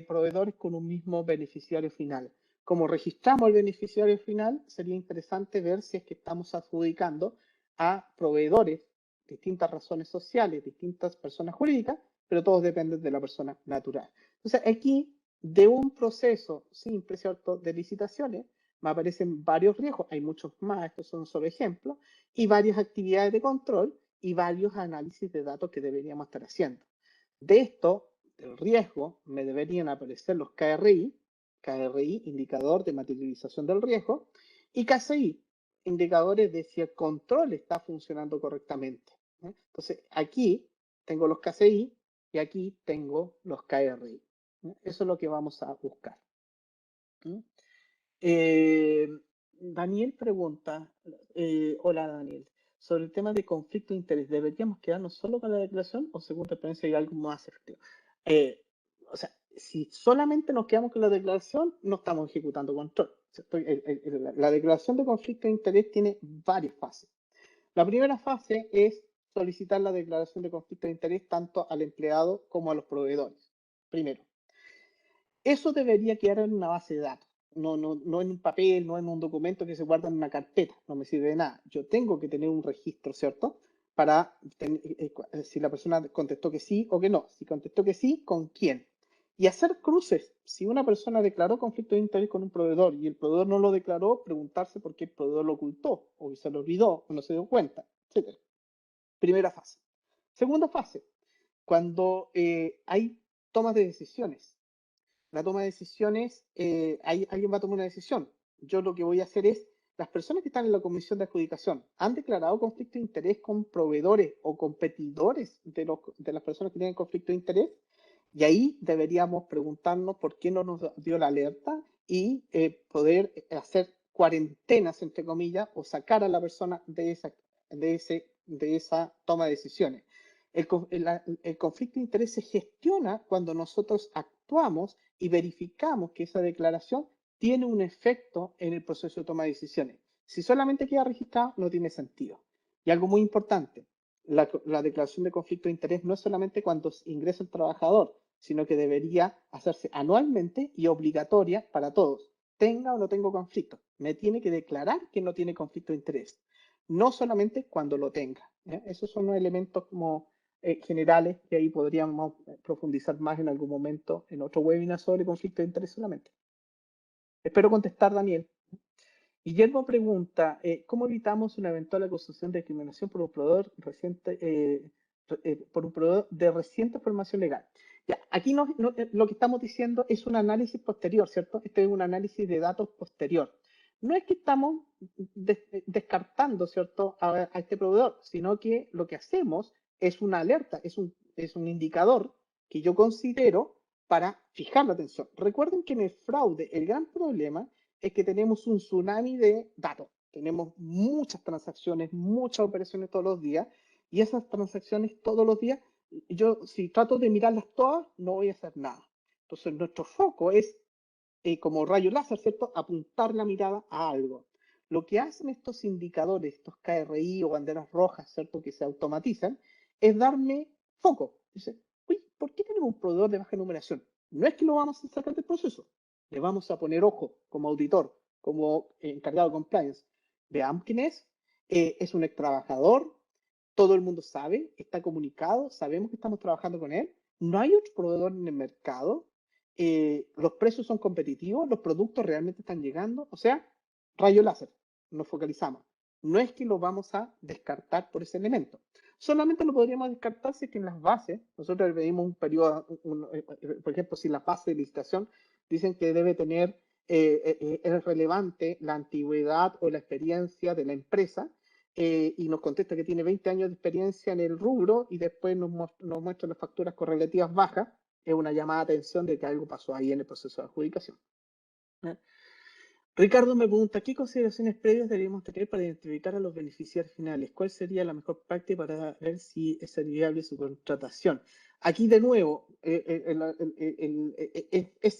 proveedores con un mismo beneficiario final. Como registramos el beneficiario final, sería interesante ver si es que estamos adjudicando a proveedores, distintas razones sociales, distintas personas jurídicas, pero todos dependen de la persona natural. Entonces, aquí, de un proceso simple, ¿cierto?, de licitaciones, me aparecen varios riesgos, hay muchos más, estos son solo ejemplos, y varias actividades de control y varios análisis de datos que deberíamos estar haciendo. De esto, del riesgo, me deberían aparecer los KRI, indicador de materialización del riesgo, y KCI, indicadores de si el control está funcionando correctamente. Entonces, aquí tengo los KCI y aquí tengo los KRI. Eso es lo que vamos a buscar. Daniel pregunta, hola Daniel, sobre el tema de conflicto de interés, ¿deberíamos quedarnos solo con la declaración o según tu experiencia hay algo más efectivo? O sea, si solamente nos quedamos con la declaración, no estamos ejecutando control. La declaración de conflicto de interés tiene varias fases. La primera fase es solicitar la declaración de conflicto de interés tanto al empleado como a los proveedores. Primero. Eso debería quedar en una base de datos, no en un papel, no en un documento que se guarda en una carpeta, no me sirve de nada. Yo tengo que tener un registro, ¿cierto? Para si la persona contestó que sí o que no. Si contestó que sí, ¿con quién? Y hacer cruces. Si una persona declaró conflicto de interés con un proveedor y el proveedor no lo declaró, preguntarse por qué el proveedor lo ocultó, o se lo olvidó, o no se dio cuenta, etc. Primera fase. Segunda fase, cuando hay tomas de decisiones. La toma de decisiones, alguien va a tomar una decisión. Yo lo que voy a hacer es, las personas que están en la comisión de adjudicación, ¿han declarado conflicto de interés con proveedores o competidores de las personas que tienen conflicto de interés? Y ahí deberíamos preguntarnos por qué no nos dio la alerta y poder hacer cuarentenas, entre comillas, o sacar a la persona de esa toma de decisiones. El conflicto de interés se gestiona cuando nosotros actuamos y verificamos que esa declaración tiene un efecto en el proceso de toma de decisiones. Si solamente queda registrado, no tiene sentido. Y algo muy importante, la declaración de conflicto de interés no es solamente cuando ingresa el trabajador, sino que debería hacerse anualmente y obligatoria para todos. Tenga o no tenga conflicto, me tiene que declarar que no tiene conflicto de interés, no solamente cuando lo tenga. Esos son los elementos como generales que ahí podríamos profundizar más en algún momento en otro webinar sobre conflicto de interés solamente. Espero contestar, Daniel. Guillermo pregunta, ¿cómo evitamos una eventual acusación de discriminación por un proveedor de reciente formación legal? Ya, aquí lo que estamos diciendo es un análisis posterior, ¿cierto? Este es un análisis de datos posterior. No es que estamos descartando, ¿cierto?, a este proveedor, sino que lo que hacemos es una alerta, es un indicador que yo considero para fijar la atención. Recuerden que en el fraude el gran problema es que tenemos un tsunami de datos. tenemos muchas transacciones, muchas operaciones todos los días, y esas transacciones todos los días, yo si trato de mirarlas todas, no voy a hacer nada. Entonces, nuestro foco es, como rayo láser, ¿cierto?, apuntar la mirada a algo. Lo que hacen estos indicadores, estos KRI o banderas rojas, ¿cierto?, que se automatizan, es darme foco. Dice, uy, ¿por qué tenemos un proveedor de baja numeración? No es que lo vamos a sacar del proceso, le vamos a poner ojo como auditor, como encargado de compliance. Veamos quién es un ex trabajador, todo el mundo sabe, está comunicado, sabemos que estamos trabajando con él, no hay otro proveedor en el mercado, los precios son competitivos, los productos realmente están llegando, o sea, rayo láser, nos focalizamos. No es que lo vamos a descartar por ese elemento. Solamente lo podríamos descartar si es que en las bases, nosotros le pedimos un periodo, por ejemplo, si la base de licitación dicen que debe tener, es relevante la antigüedad o la experiencia de la empresa, y nos contesta que tiene 20 años de experiencia en el rubro y después nos muestra las facturas correlativas bajas, es una llamada de atención de que algo pasó ahí en el proceso de adjudicación. Ricardo me pregunta, ¿qué consideraciones previas deberíamos tener para identificar a los beneficiarios finales? ¿Cuál sería la mejor práctica para ver si es viable su contratación? Aquí de nuevo, es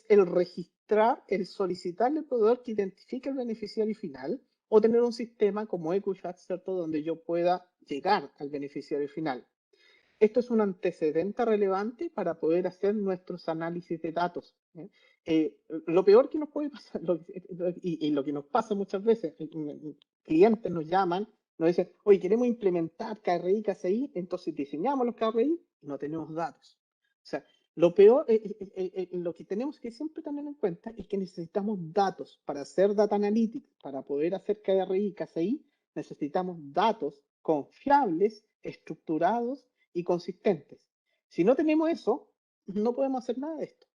el registrar, el solicitarle al proveedor que identifique el beneficiario final o tener un sistema como Equifax, ¿cierto?, donde yo pueda llegar al beneficiario final. Esto es un antecedente relevante para poder hacer nuestros análisis de datos. Lo peor que nos puede pasar, y lo que nos pasa muchas veces, clientes nos llaman, nos dicen, oye, queremos implementar KRI, KCI, entonces diseñamos los KRI y no tenemos datos. O sea, lo peor, lo que tenemos que siempre tener en cuenta es que necesitamos datos para hacer data analytics, para poder hacer KRI, KCI, necesitamos datos confiables, estructurados y consistentes. Si no tenemos eso, no podemos hacer nada de esto.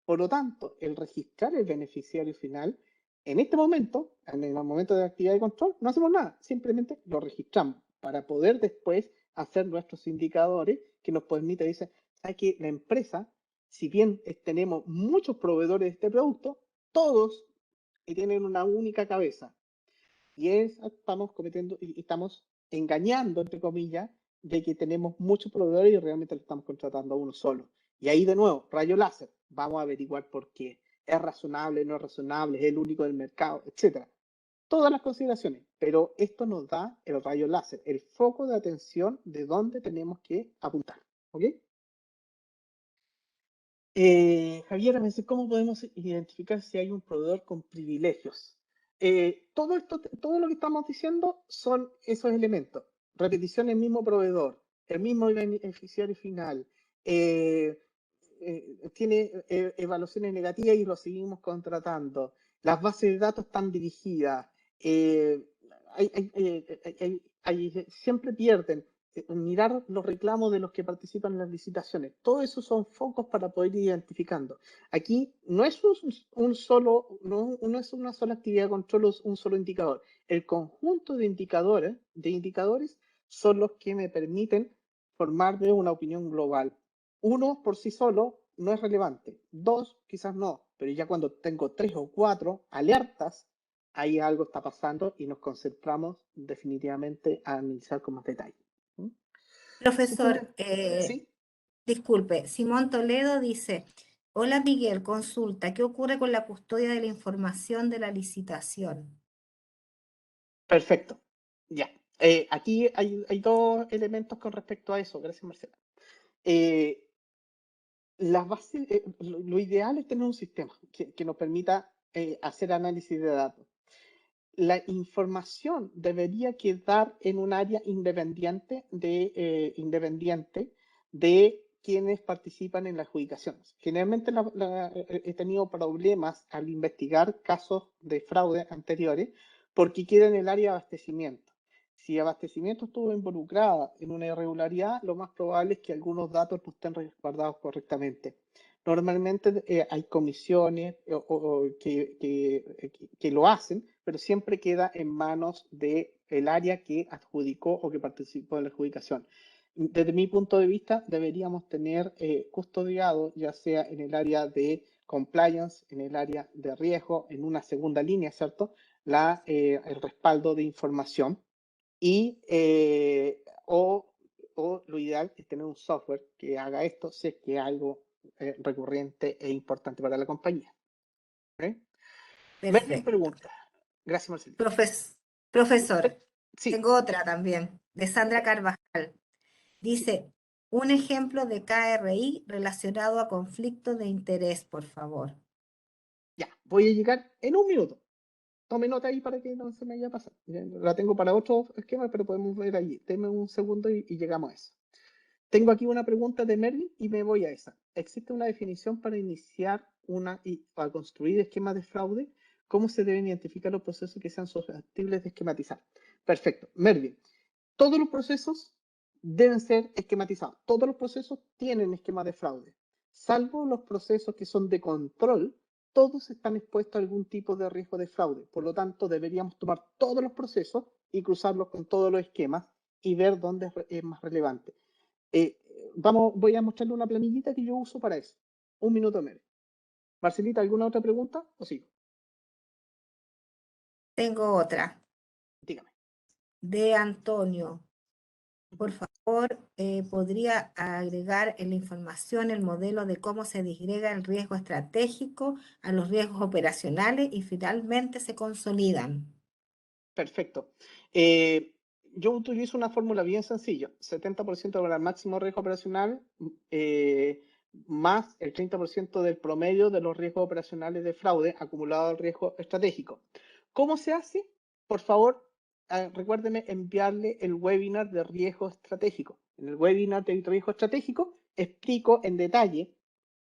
Por lo tanto, el registrar el beneficiario final, en este momento, en el momento de actividad de control, no hacemos nada, simplemente lo registramos para poder después hacer nuestros indicadores que nos permiten, dice, ¿sabes qué? La empresa, si bien tenemos muchos proveedores de este producto, todos tienen una única cabeza. Y estamos cometiendo, y estamos engañando, entre comillas, de que tenemos muchos proveedores y realmente le estamos contratando a uno solo. Y ahí de nuevo, rayo láser, vamos a averiguar por qué. ¿Es razonable, no es razonable, es el único del mercado, etcétera? Todas las consideraciones, pero esto nos da el rayo láser, el foco de atención de dónde tenemos que apuntar. ¿Ok? Javier me dice, ¿cómo podemos identificar si hay un proveedor con privilegios? Todo lo que estamos diciendo son esos elementos. Repetición del mismo proveedor, el mismo beneficiario final, tiene evaluaciones negativas y lo seguimos contratando. Las bases de datos están dirigidas. Siempre pierden. Mirar los reclamos de los que participan en las licitaciones. Todo eso son focos para poder ir identificando. Aquí no es no es una sola actividad de control, un solo indicador. El conjunto de indicadores son los que me permiten formarme una opinión global. Uno por sí solo no es relevante. Dos, quizás no. Pero ya cuando tengo 3 o 4 alertas, ahí algo está pasando y nos concentramos definitivamente a analizar con más detalle. Profesor, ¿Sí? disculpe, Simón Toledo dice, hola Miguel, consulta, ¿qué ocurre con la custodia de la información de la licitación? Perfecto. Ya. Aquí hay dos elementos con respecto a eso. Gracias, Marcela. Las bases, lo ideal es tener un sistema que nos permita hacer análisis de datos. La información debería quedar en un área independiente de quienes participan en las adjudicaciones. Generalmente he tenido problemas al investigar casos de fraude anteriores porque queda en el área de abastecimiento. Si abastecimiento estuvo involucrada en una irregularidad, lo más probable es que algunos datos no estén resguardados correctamente. Normalmente hay comisiones que lo hacen, pero siempre queda en manos del área que adjudicó o que participó en la adjudicación. Desde mi punto de vista, deberíamos tener custodiado, ya sea en el área de compliance, en el área de riesgo, en una segunda línea, ¿cierto? el respaldo de información y o lo ideal es tener un software que haga esto si es que es algo recurrente e importante para la compañía. ¿Okay? Mervin Perfecto. pregunta. Gracias, Marcelita. Profesor, Sí, tengo otra también, de Sandra Carvajal. Dice, un ejemplo de KRI relacionado a conflicto de interés, por favor. ya, voy a llegar en un minuto. Tome nota ahí para que no se me vaya a pasar. La tengo para otro esquema, pero podemos ver allí. Deme un segundo y llegamos a eso. Tengo aquí una pregunta de Mervin y me voy a esa. ¿Existe una definición para iniciar para construir esquemas de fraude? ¿Cómo se deben identificar los procesos que sean susceptibles de esquematizar? Perfecto. Mervin, todos los procesos deben ser esquematizados. Todos los procesos tienen esquemas de fraude. Salvo los procesos que son de control, todos están expuestos a algún tipo de riesgo de fraude. Por lo tanto, deberíamos tomar todos los procesos y cruzarlos con todos los esquemas y ver dónde es más relevante. Voy a mostrarle una planillita que yo uso para eso. Un minuto medio. Marcelita, ¿alguna otra pregunta o sigo? Tengo otra, Dígame. de Antonio. Por favor, ¿podría agregar en la información el modelo de cómo se disgrega el riesgo estratégico a los riesgos operacionales y finalmente se consolidan? Perfecto. Yo utilizo una fórmula bien sencilla. 70% para el máximo riesgo operacional más el 30% del promedio de los riesgos operacionales de fraude acumulado al riesgo estratégico. ¿Cómo se hace? Por favor, recuérdeme enviarle el webinar de riesgo estratégico. En el webinar de riesgo estratégico explico en detalle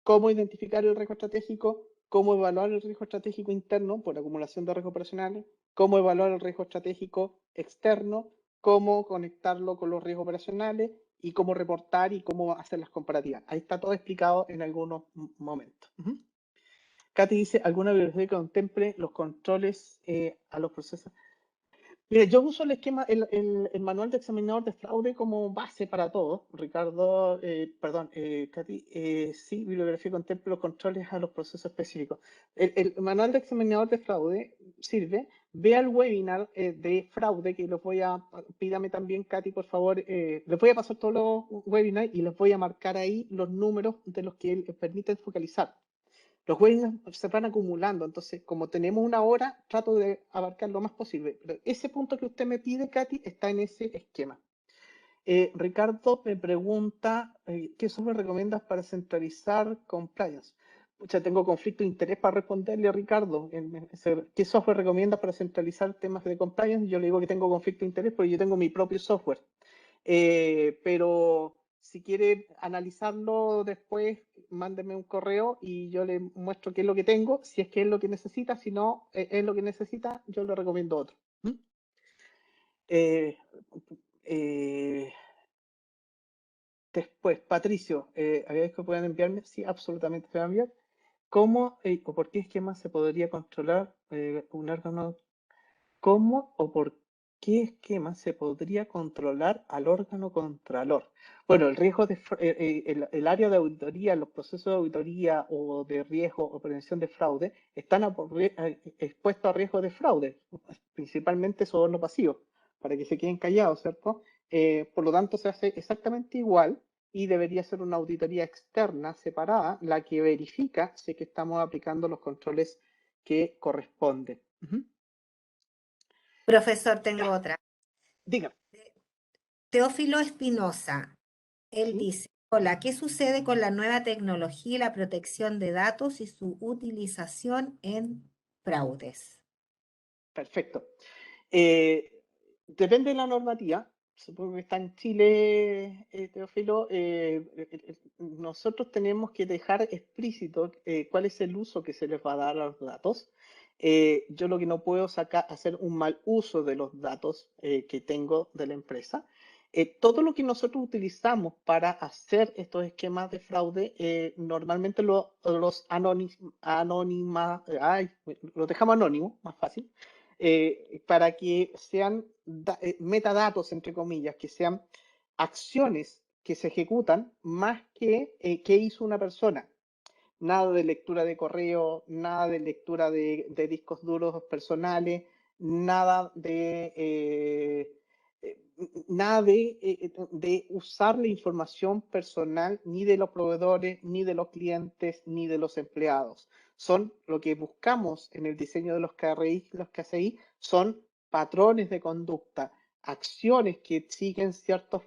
cómo identificar el riesgo estratégico, cómo evaluar el riesgo estratégico interno por acumulación de riesgos operacionales, cómo evaluar el riesgo estratégico externo, cómo conectarlo con los riesgos operacionales y cómo reportar y cómo hacer las comparativas. Ahí está todo explicado en algunos momentos. Katy dice, ¿alguna bibliografía que contemple los controles a los procesos? Mira, yo uso el esquema, el manual de examinador de fraude como base para todo. Ricardo, Katy, sí, bibliografía contempla los controles a los procesos específicos. El manual de examinador de fraude sirve. Vea el webinar de fraude que los pídame también, Katy, por favor. Les voy a pasar todos los webinars y les voy a marcar ahí los números de los que permiten focalizar. Los webinars se van acumulando, entonces como tenemos una hora, trato de abarcar lo más posible. Pero ese punto que usted me pide, Katy, está en ese esquema. Ricardo me pregunta, ¿qué software recomiendas para centralizar compliance? Ya tengo conflicto de interés para responderle a Ricardo. ¿Qué software recomiendas para centralizar temas de compliance? Yo le digo que tengo conflicto de interés porque yo tengo mi propio software. Pero si quiere analizarlo después, mándeme un correo y yo le muestro qué es lo que tengo, si es que es lo que necesita, si no es lo que necesita, yo le recomiendo otro. Después, Patricio, ¿habéis que puedan enviarme? Sí, absolutamente se va a enviar. ¿Cómo o por qué esquema se podría controlar un órgano? ¿Cómo o por qué esquema se podría controlar al órgano contralor? Bueno, el riesgo el área de auditoría, los procesos de auditoría o de riesgo o prevención de fraude están expuestos a riesgo de fraude, principalmente soborno pasivo, para que se queden callados, ¿cierto? Por lo tanto, se hace exactamente igual y debería ser una auditoría externa separada la que verifica si es que estamos aplicando los controles que corresponden. Profesor, tengo Ya, otra. dígame. Teófilo Espinosa, él ¿Sí? dice, hola, ¿qué sucede con la nueva tecnología y la protección de datos y su utilización en fraudes? Perfecto. Depende de la normativa. Supongo que está en Chile, Teófilo. Nosotros tenemos que dejar explícito cuál es el uso que se les va a dar a los datos. Yo lo que no puedo hacer un mal uso de los datos que tengo de la empresa. Todo lo que nosotros utilizamos para hacer estos esquemas de fraude, normalmente los los dejamos anónimos, más fácil, para que sean metadatos, entre comillas, que sean acciones que se ejecutan más que qué hizo una persona. Nada de lectura de correo, nada de lectura de discos duros personales, nada de usar la información personal ni de los proveedores, ni de los clientes, ni de los empleados. Son lo que buscamos en el diseño de los KRI, los KCI, son patrones de conducta, acciones que siguen ciertos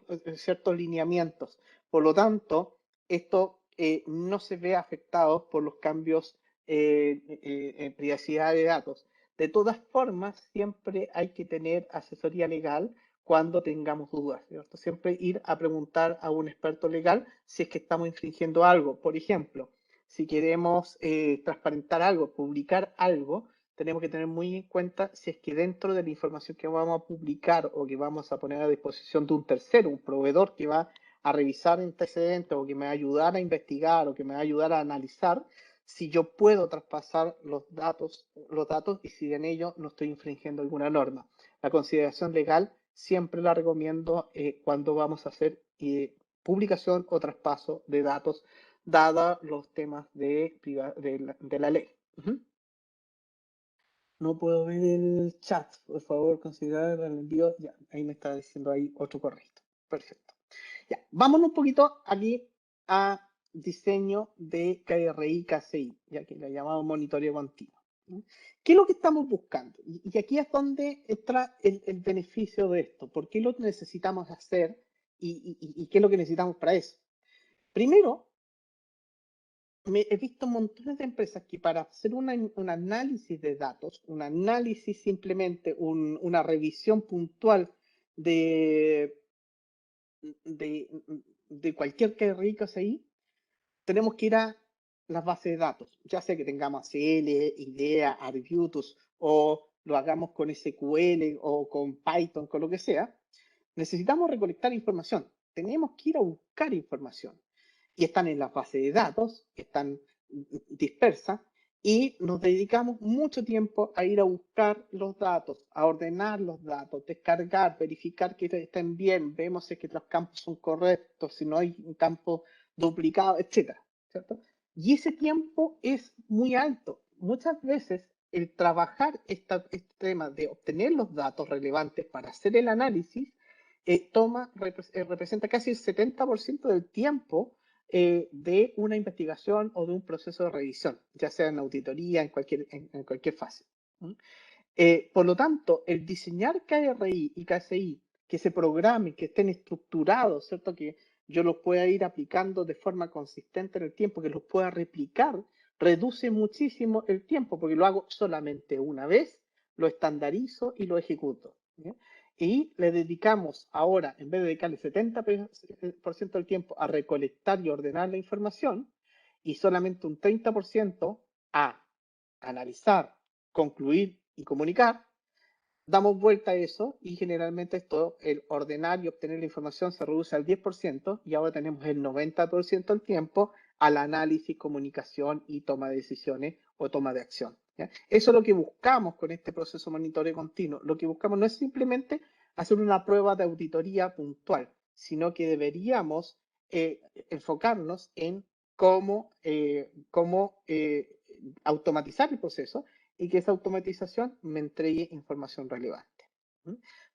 lineamientos. Por lo tanto, esto no se ve afectado por los cambios en privacidad de datos. De todas formas, siempre hay que tener asesoría legal cuando tengamos dudas, ¿cierto? Siempre ir a preguntar a un experto legal si es que estamos infringiendo algo. Por ejemplo, si queremos transparentar algo, publicar algo, tenemos que tener muy en cuenta si es que dentro de la información que vamos a publicar o que vamos a poner a disposición de un tercero, un proveedor que va a revisar antecedentes o que me va a ayudar a investigar o que me va a ayudar a analizar, si yo puedo traspasar los datos y si en ello no estoy infringiendo alguna norma. La consideración legal siempre la recomiendo cuando vamos a hacer publicación o traspaso de datos, dada los temas de la ley. No puedo ver el chat, por favor, considerar el envío. Ya, ahí me está diciendo ahí otro correcto. Perfecto. Ya, vámonos un poquito aquí a diseño de KRI, KCI, ya que lo llamamos monitoreo continuo. ¿Qué es lo que estamos buscando? Y aquí es donde entra el beneficio de esto. ¿Por qué lo necesitamos hacer y qué es lo que necesitamos para eso? Primero, he visto montones de empresas que para hacer un análisis de datos, un análisis simplemente, una revisión puntual de cualquier KRI, KCI, tenemos que ir a las bases de datos, ya sea que tengamos ACL, IDEA, Arbutus, o lo hagamos con SQL o con Python, con lo que sea. Necesitamos recolectar información. Tenemos que ir a buscar información. Y están en las bases de datos, están dispersas, y nos dedicamos mucho tiempo a ir a buscar los datos, a ordenar los datos, descargar, verificar que estén bien, vemos si es que los campos son correctos, si no hay un campo duplicado, etcétera, ¿cierto? Y ese tiempo es muy alto. Muchas veces el trabajar este tema de obtener los datos relevantes para hacer el análisis representa casi el 70% del tiempo de una investigación o de un proceso de revisión, ya sea en auditoría, en cualquier fase. Por lo tanto, el diseñar KRI y KCI que se programen, que estén estructurados, ¿cierto? Que yo los pueda ir aplicando de forma consistente en el tiempo, que los pueda replicar, reduce muchísimo el tiempo, porque lo hago solamente una vez, lo estandarizo y lo ejecuto. ¿sí? Y le dedicamos ahora, en vez de dedicarle 70% del tiempo a recolectar y ordenar la información, y solamente un 30% a analizar, concluir y comunicar, damos vuelta a eso y generalmente esto, el ordenar y obtener la información se reduce al 10% y ahora tenemos el 90% del tiempo al análisis, comunicación y toma de decisiones o toma de acción. ¿ya? Eso es lo que buscamos con este proceso de monitoreo continuo. Lo que buscamos no es simplemente hacer una prueba de auditoría puntual, sino que deberíamos enfocarnos en cómo automatizar el proceso y que esa automatización me entregue información relevante.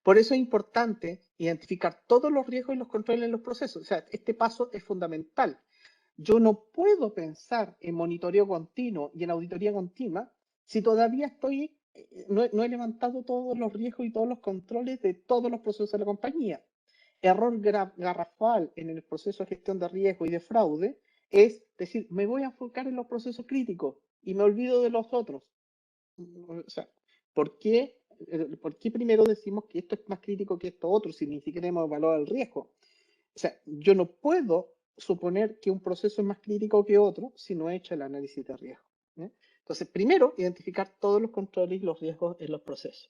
Por eso es importante identificar todos los riesgos y los controles en los procesos. O sea, este paso es fundamental. Yo no puedo pensar en monitoreo continuo y en auditoría continua si todavía no he levantado todos los riesgos y todos los controles de todos los procesos de la compañía. Error garrafal en el proceso de gestión de riesgo y de fraude es decir, me voy a enfocar en los procesos críticos y me olvido de los otros. O sea, ¿por qué primero decimos que esto es más crítico que esto otro si ni siquiera hemos evaluado el riesgo? O sea, yo no puedo suponer que un proceso es más crítico que otro si no he hecho el análisis de riesgo. ¿eh? Entonces, primero, identificar todos los controles y los riesgos en los procesos.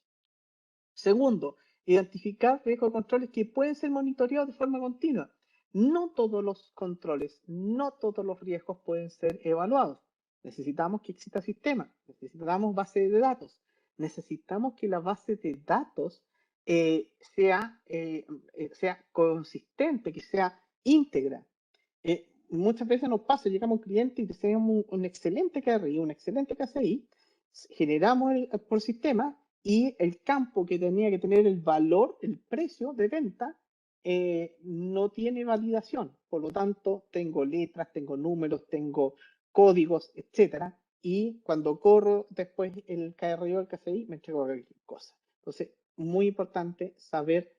Segundo, identificar riesgos y controles que pueden ser monitoreados de forma continua. No todos los controles, no todos los riesgos pueden ser evaluados. Necesitamos que exista sistema, necesitamos base de datos, necesitamos que la base de datos sea consistente, que sea íntegra. Muchas veces nos pasa, llegamos a un cliente y diseñamos un excelente KRI, un excelente KCI, generamos por sistema y el campo que tenía que tener el valor, el precio de venta, no tiene validación. Por lo tanto, tengo letras, tengo números, tengo códigos, etcétera. Y cuando corro después el KRI o el KCI, me entrego cualquier cosa. Entonces, muy importante saber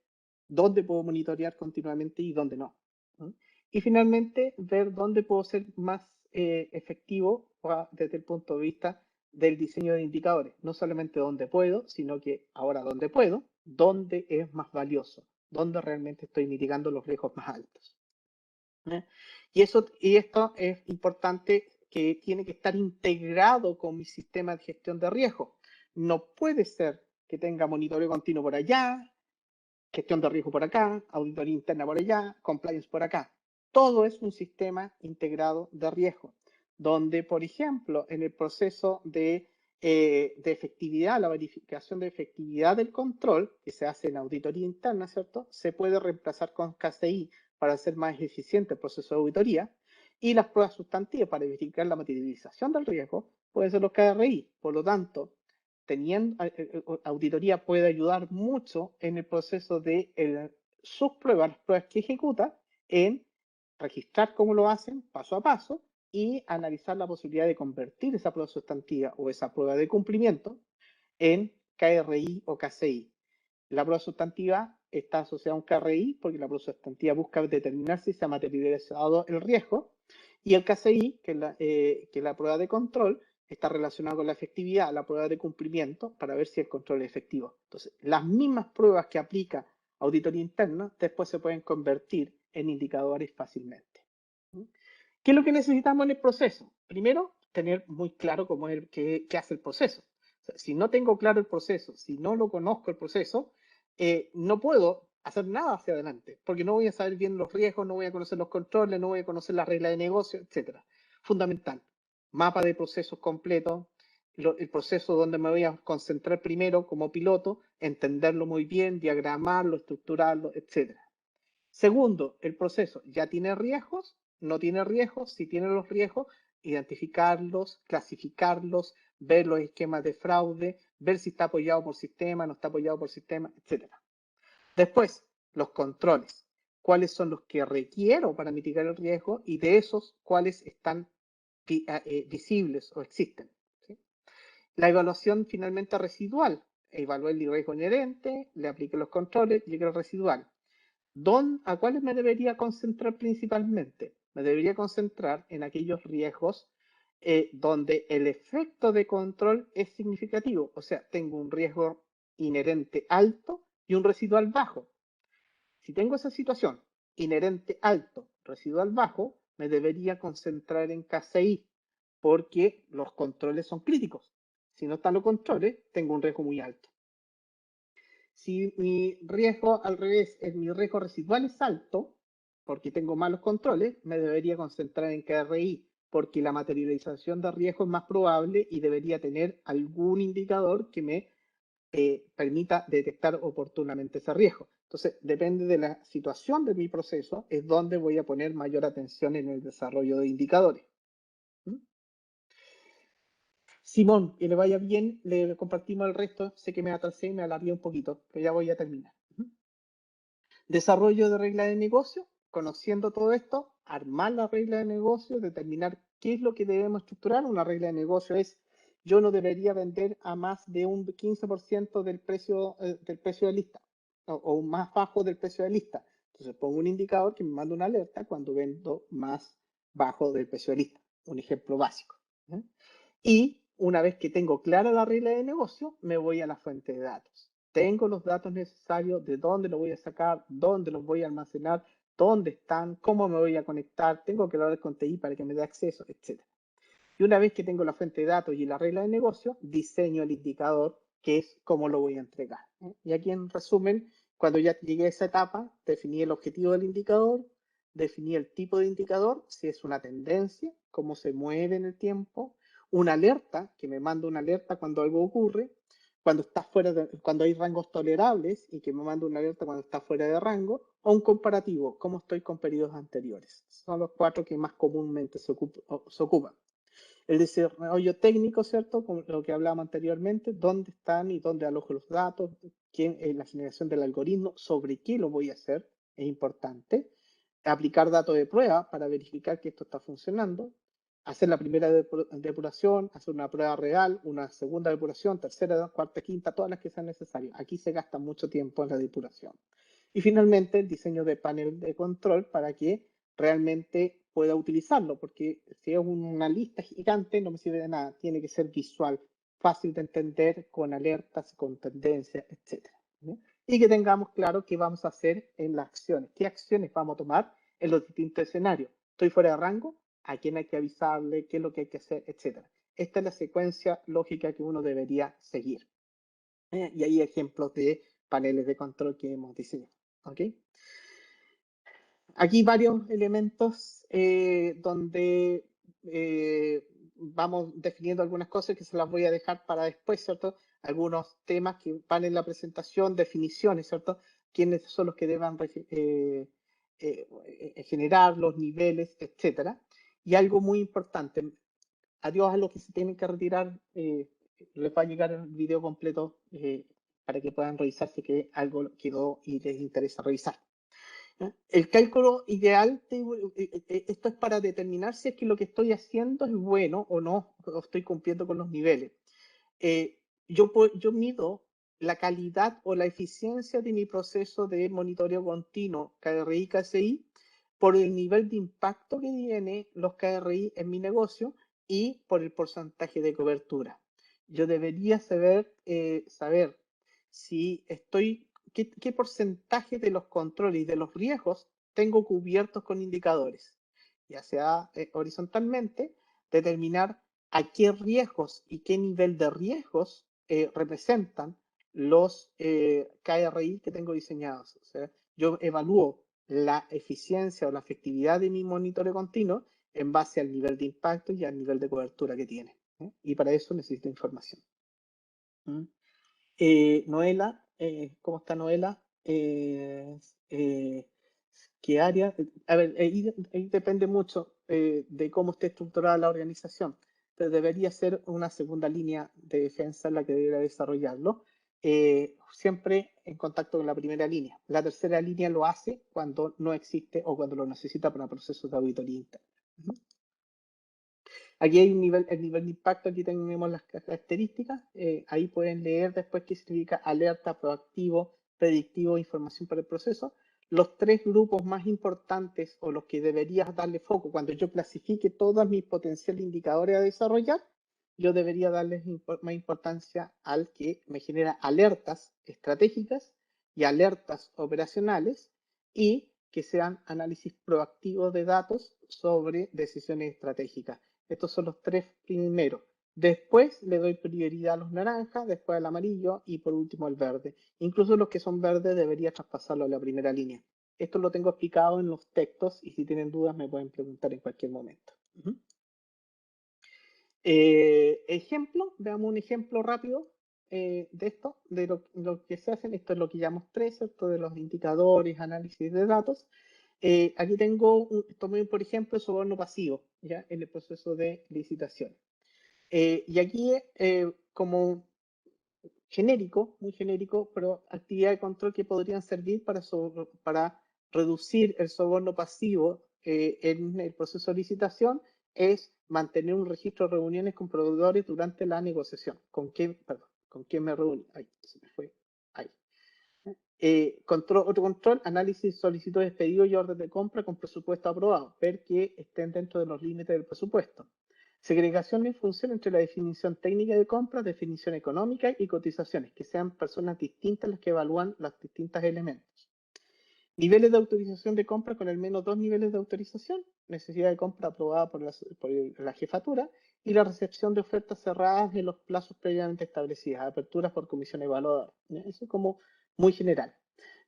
dónde puedo monitorear continuamente y dónde no. ¿Mm? Y finalmente, ver dónde puedo ser más efectivo desde el punto de vista del diseño de indicadores. No solamente dónde puedo, sino que ahora dónde puedo, dónde es más valioso, dónde realmente estoy mitigando los riesgos más altos. Y esto es importante, que tiene que estar integrado con mi sistema de gestión de riesgo. No puede ser que tenga monitoreo continuo por allá, gestión de riesgo por acá, auditoría interna por allá, compliance por acá. Todo es un sistema integrado de riesgo, donde, por ejemplo, en el proceso de efectividad, la verificación de efectividad del control, que se hace en auditoría interna, ¿cierto? Se puede reemplazar con KCI para hacer más eficiente el proceso de auditoría, y las pruebas sustantivas para verificar la materialización del riesgo pueden ser los KRI. Por lo tanto, auditoría puede ayudar mucho en el proceso de sus pruebas, las pruebas que ejecuta, en registrar cómo lo hacen paso a paso y analizar la posibilidad de convertir esa prueba sustantiva o esa prueba de cumplimiento en KRI o KCI. La prueba sustantiva está asociada a un KRI porque la prueba sustantiva busca determinar si se ha materializado el riesgo, y el KCI, que es la prueba de control, está relacionado con la efectividad, la prueba de cumplimiento, para ver si el control es efectivo. Entonces, las mismas pruebas que aplica auditoría interna después se pueden convertir en indicadores fácilmente. ¿Qué es lo que necesitamos en el proceso? Primero, tener muy claro cómo es qué hace el proceso. O sea, si no tengo claro el proceso, si no lo conozco el proceso, no puedo hacer nada hacia adelante, porque no voy a saber bien los riesgos, no voy a conocer los controles, no voy a conocer las reglas de negocio, etc. Fundamental. Mapa de procesos completo, el proceso donde me voy a concentrar primero como piloto, entenderlo muy bien, diagramarlo, estructurarlo, etc. Segundo, el proceso ya tiene riesgos, no tiene riesgos, si tiene los riesgos, identificarlos, clasificarlos, ver los esquemas de fraude, ver si está apoyado por sistema, no está apoyado por sistema, etc. Después, los controles. ¿Cuáles son los que requiero para mitigar el riesgo? Y de esos, ¿cuáles están visibles o existen? ¿Sí? La evaluación finalmente residual. Evalué el riesgo inherente, le apliqué los controles, llegué al residual. ¿A cuáles me debería concentrar principalmente? Me debería concentrar en aquellos riesgos donde el efecto de control es significativo. O sea, tengo un riesgo inherente alto y un residual bajo. Si tengo esa situación, inherente alto, residual bajo, me debería concentrar en KCI, porque los controles son críticos. Si no están los controles, tengo un riesgo muy alto. Si mi riesgo al revés, mi riesgo residual es alto, porque tengo malos controles, me debería concentrar en KRI, porque la materialización de riesgo es más probable y debería tener algún indicador que me permita detectar oportunamente ese riesgo. Entonces, depende de la situación de mi proceso, es donde voy a poner mayor atención en el desarrollo de indicadores. ¿Mm? Simón, que le vaya bien, le compartimos el resto. Sé que me atrasé y me alargué un poquito, pero ya voy a terminar. Desarrollo de regla de negocio, conociendo todo esto, armar la regla de negocio, determinar qué es lo que debemos estructurar. Una regla de negocio es: yo no debería vender a más de un 15% del precio de lista, o más bajo del precio de lista. Entonces pongo un indicador que me manda una alerta cuando vendo más bajo del precio de lista. Un ejemplo básico. Y una vez que tengo clara la regla de negocio, me voy a la fuente de datos. Tengo los datos necesarios, de dónde los voy a sacar, dónde los voy a almacenar, dónde están, cómo me voy a conectar, tengo que hablar con TI para que me dé acceso, etc. Y una vez que tengo la fuente de datos y la regla de negocio, diseño el indicador, que es cómo lo voy a entregar. Y aquí, en resumen, cuando ya llegué a esa etapa, definí el objetivo del indicador, definí el tipo de indicador, si es una tendencia, cómo se mueve en el tiempo, una alerta, que me manda una alerta cuando algo ocurre, cuando hay rangos tolerables y que me manda una alerta cuando está fuera de rango, o un comparativo, cómo estoy con periodos anteriores. Son los 4 que más comúnmente se ocupan. El desarrollo técnico, ¿cierto? Como lo que hablábamos anteriormente, dónde están y dónde alojo los datos, la generación del algoritmo, sobre qué lo voy a hacer, es importante. Aplicar datos de prueba para verificar que esto está funcionando. Hacer la primera depuración, hacer una prueba real, una segunda depuración, tercera, cuarta, quinta, todas las que sean necesarias. Aquí se gasta mucho tiempo en la depuración. Y finalmente, el diseño de panel de control para que realmente pueda utilizarlo, porque si es una lista gigante no me sirve de nada, tiene que ser visual, fácil de entender, con alertas, con tendencias, etc. Y que tengamos claro qué vamos a hacer en las acciones, qué acciones vamos a tomar en los distintos escenarios. ¿Estoy fuera de rango? ¿A quién hay que avisarle? ¿Qué es lo que hay que hacer? Etcétera. Esta es la secuencia lógica que uno debería seguir. Y hay ejemplos de paneles de control que hemos diseñado. ¿Okay? Aquí varios elementos donde vamos definiendo algunas cosas que se las voy a dejar para después, ¿cierto? Algunos temas que van en la presentación, definiciones, ¿cierto? Quiénes son los que deban generar los niveles, etcétera. Y algo muy importante, adiós a los que se tienen que retirar, les va a llegar el video completo para que puedan revisar si que algo quedó y les interesa revisar. El cálculo ideal, esto es para determinar si es que lo que estoy haciendo es bueno o no, o estoy cumpliendo con los niveles. Yo mido la calidad o la eficiencia de mi proceso de monitoreo continuo, KRI, KCI, por el nivel de impacto que tienen los KRI en mi negocio y por el porcentaje de cobertura. Yo debería saber si estoy ¿Qué porcentaje de los controles y de los riesgos tengo cubiertos con indicadores? Ya sea horizontalmente, determinar a qué riesgos y qué nivel de riesgos representan los KRI que tengo diseñados. O sea, yo evalúo la eficiencia o la efectividad de mi monitoreo continuo en base al nivel de impacto y al nivel de cobertura que tiene. Y para eso necesito información. Noela, ¿cómo está Noela? ¿Qué área? A ver, ahí depende mucho de cómo esté estructurada la organización, pero debería ser una segunda línea de defensa la que debería desarrollarlo, siempre en contacto con la primera línea. La tercera línea lo hace cuando no existe o cuando lo necesita para procesos de auditoría interna. Aquí hay el nivel de impacto, aquí tenemos las características, ahí pueden leer después qué significa alerta, proactivo, predictivo, información para el proceso. Los tres grupos más importantes o los que deberías darle foco cuando yo clasifique todos mis potenciales indicadores a desarrollar, yo debería darles más importancia al que me genera alertas estratégicas y alertas operacionales y que sean análisis proactivos de datos sobre decisiones estratégicas. Estos son los tres primeros. Después le doy prioridad a los naranjas, después al amarillo y por último al verde. Incluso los que son verdes debería traspasarlo a la primera línea. Esto lo tengo explicado en los textos y si tienen dudas me pueden preguntar en cualquier momento. Ejemplo, veamos un ejemplo rápido de esto, de lo que se hacen. Esto es lo que llamamos tres, ¿cierto? De los indicadores, análisis de datos. Aquí tomé por ejemplo el soborno pasivo, ¿ya? En el proceso de licitación. Y aquí como genérico, muy genérico, pero actividad de control que podrían servir para reducir el soborno pasivo en el proceso de licitación es mantener un registro de reuniones con proveedores durante la negociación. ¿Con quién me reuní? Ahí, se me fue. Ahí. Otro control, análisis, solicitudes, pedidos y orden de compra con presupuesto aprobado. Ver que estén dentro de los límites del presupuesto. Segregación en función entre la definición técnica de compra, definición económica y cotizaciones, que sean personas distintas las que evalúan los distintos elementos. Niveles de autorización de compra con al menos 2 niveles de autorización, necesidad de compra aprobada por la jefatura y la recepción de ofertas cerradas en los plazos previamente establecidos, aperturas por comisión evaluadora. Eso es como muy general.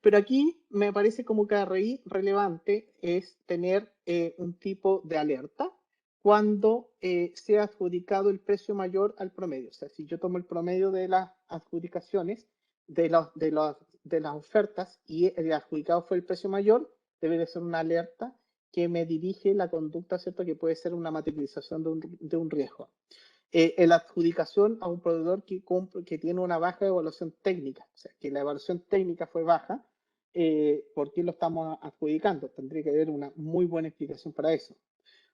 Pero aquí me parece como KRI relevante es tener un tipo de alerta cuando sea adjudicado el precio mayor al promedio. O sea, si yo tomo el promedio de las adjudicaciones, de las ofertas y el adjudicado fue el precio mayor, debe de ser una alerta que me dirige la conducta, ¿cierto? Que puede ser una materialización de un riesgo. La adjudicación a un proveedor que tiene una baja evaluación técnica, o sea, que la evaluación técnica fue baja, ¿por qué lo estamos adjudicando? Tendría que haber una muy buena explicación para eso.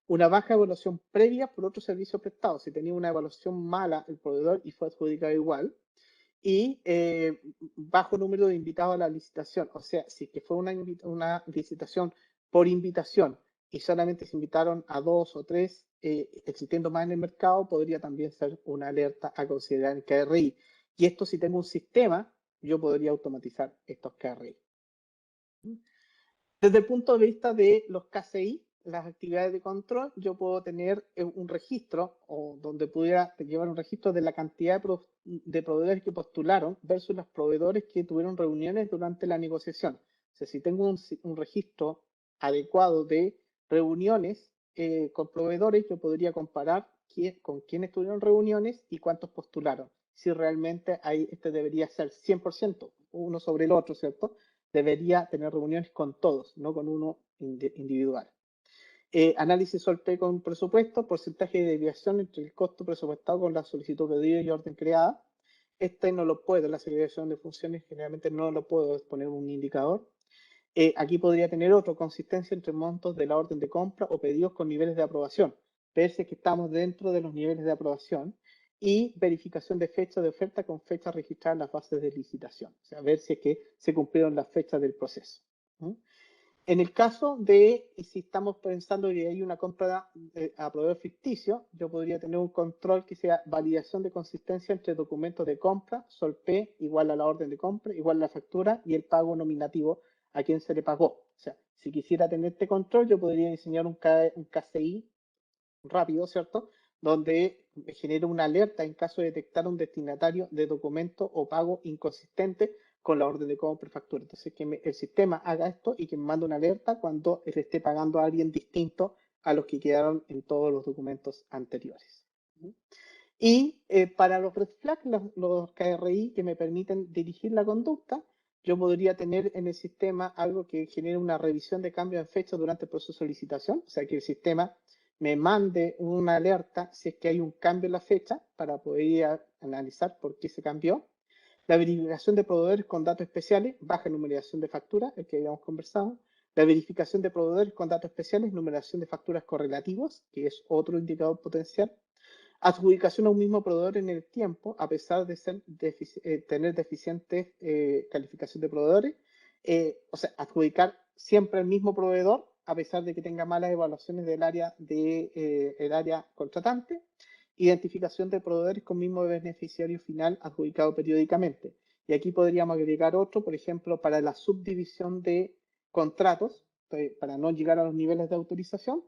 Una baja evaluación previa por otro servicio prestado, si tenía una evaluación mala el proveedor y fue adjudicado igual, y bajo número de invitados a la licitación, o sea, si es que fue una licitación por invitación y solamente se invitaron a 2 o 3, existiendo más en el mercado, podría también ser una alerta a considerar en KRI. Y esto, si tengo un sistema, yo podría automatizar estos KRI. Desde el punto de vista de los KCI, las actividades de control, yo puedo tener un registro, o donde pudiera llevar un registro de la cantidad de proveedores que postularon versus los proveedores que tuvieron reuniones durante la negociación. O sea, si tengo un registro adecuado de reuniones con proveedores, yo podría comparar con quiénes tuvieron reuniones y cuántos postularon. Si realmente este debería ser 100%, uno sobre el otro, ¿cierto? Debería tener reuniones con todos, no con uno individual. Análisis sorteo con presupuesto, porcentaje de desviación entre el costo presupuestado con la solicitud pedida y orden creada. Este no lo puedo, la segregación de funciones generalmente no lo puedo poner un indicador. Aquí podría tener otro, consistencia entre montos de la orden de compra o pedidos con niveles de aprobación. Ver si es que estamos dentro de los niveles de aprobación. Y verificación de fecha de oferta con fecha registrada en las bases de licitación. O sea, ver si es que se cumplieron las fechas del proceso. En el caso de, si estamos pensando que hay una compra a proveedor ficticio, yo podría tener un control que sea validación de consistencia entre documentos de compra, SOLP igual a la orden de compra, igual a la factura y el pago nominativo a quien se le pagó. O sea, si quisiera tener este control, yo podría diseñar un KCI rápido, ¿cierto? Donde me genera una alerta en caso de detectar un destinatario de documento o pago inconsistente con la orden de compra y factura. Entonces, que el sistema haga esto y que me mande una alerta cuando le esté pagando a alguien distinto a los que quedaron en todos los documentos anteriores. Y para los red flags, los KRI que me permiten dirigir la conducta, yo podría tener en el sistema algo que genere una revisión de cambio en fecha durante el proceso de licitación, o sea que el sistema me mande una alerta si es que hay un cambio en la fecha para poder analizar por qué se cambió. La verificación de proveedores con datos especiales, baja numeración de facturas, el que habíamos conversado. La verificación de proveedores con datos especiales, numeración de facturas correlativos, que es otro indicador potencial. Adjudicación a un mismo proveedor en el tiempo, a pesar de tener deficientes calificación de proveedores. O sea, adjudicar siempre al mismo proveedor, a pesar de que tenga malas evaluaciones del área el área contratante. Identificación de proveedores con mismo beneficiario final adjudicado periódicamente. Y aquí podríamos agregar otro, por ejemplo, para la subdivisión de contratos, para no llegar a los niveles de autorización,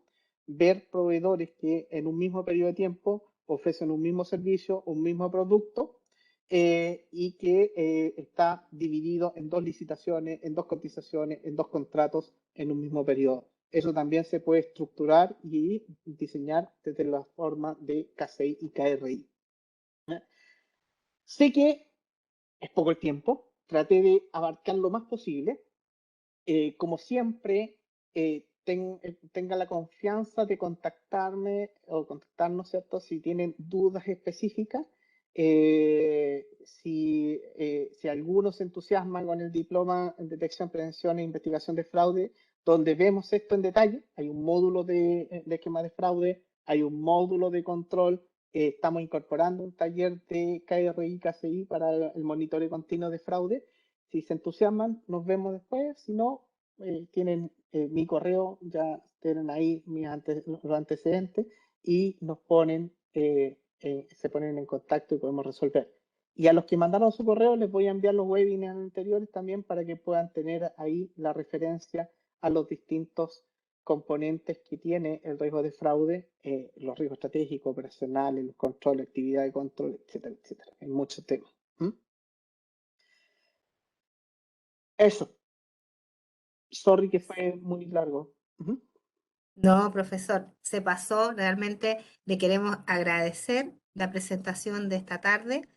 ver proveedores que en un mismo periodo de tiempo ofrecen un mismo servicio, un mismo producto, y que está dividido en 2 licitaciones, en 2 cotizaciones, en 2 contratos en un mismo periodo. Eso también se puede estructurar y diseñar desde la forma de KCI y KRI. Sé que es poco el tiempo, traté de abarcar lo más posible. Como siempre, tenga la confianza de contactarme o contactarnos, ¿cierto? Si tienen dudas específicas. Si algunos se entusiasman con el diploma en detección, prevención e investigación de fraude, donde vemos esto en detalle, hay un módulo de esquema de fraude, hay un módulo de control, estamos incorporando un taller de KRI, KCI para el monitoreo continuo de fraude. Si se entusiasman, nos vemos después. Si no, tienen mi correo, ya tienen ahí los antecedentes y nos ponen, se ponen en contacto y podemos resolver. Y a los que mandaron su correo les voy a enviar los webinars anteriores también para que puedan tener ahí la referencia a los distintos componentes que tiene el riesgo de fraude, los riesgos estratégicos, operacionales, los controles, actividad de control, etcétera, etcétera. En muchos temas. Eso. Sorry que fue muy largo. No, profesor, se pasó. Realmente le queremos agradecer la presentación de esta tarde.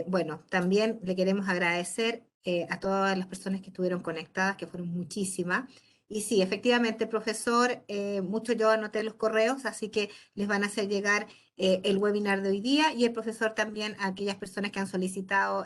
Bueno, también le queremos agradecer a todas las personas que estuvieron conectadas, que fueron muchísimas. Y sí, efectivamente, profesor, muchos yo anoté los correos, así que les van a hacer llegar el webinar de hoy día y el profesor también a aquellas personas que han solicitado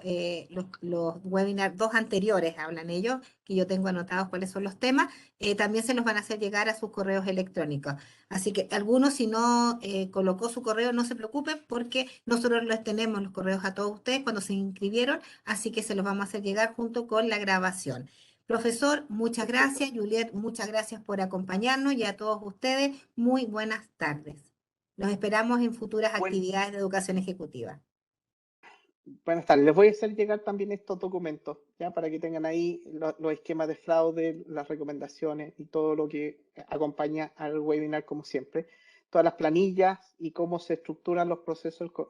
los webinars, dos anteriores, hablan ellos, que yo tengo anotados cuáles son los temas, también se los van a hacer llegar a sus correos electrónicos. Así que algunos, si no colocó su correo, no se preocupen porque nosotros les tenemos los correos a todos ustedes cuando se inscribieron, así que se los vamos a hacer llegar junto con la grabación. Profesor, muchas gracias. Juliet, muchas gracias por acompañarnos y a todos ustedes, muy buenas tardes. Los esperamos en futuras Buen- actividades de educación ejecutiva. Buenas tardes. Les voy a hacer llegar también estos documentos, ya para que tengan ahí los esquemas de fraude, las recomendaciones y todo lo que acompaña al webinar, como siempre. Todas las planillas y cómo se estructuran los procesos con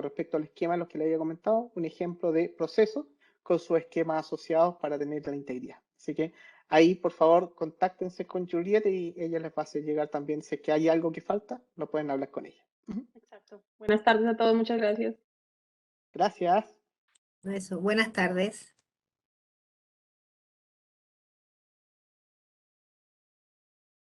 respecto al esquema, los que les había comentado. Un ejemplo de proceso con sus esquemas asociados para tener la integridad. Así que ahí, por favor, contáctense con Juliet y ella les va a hacer llegar también. Si es que hay algo que falta, lo pueden hablar con ella. Exacto. Buenas tardes a todos, muchas gracias. Gracias. Eso, buenas tardes.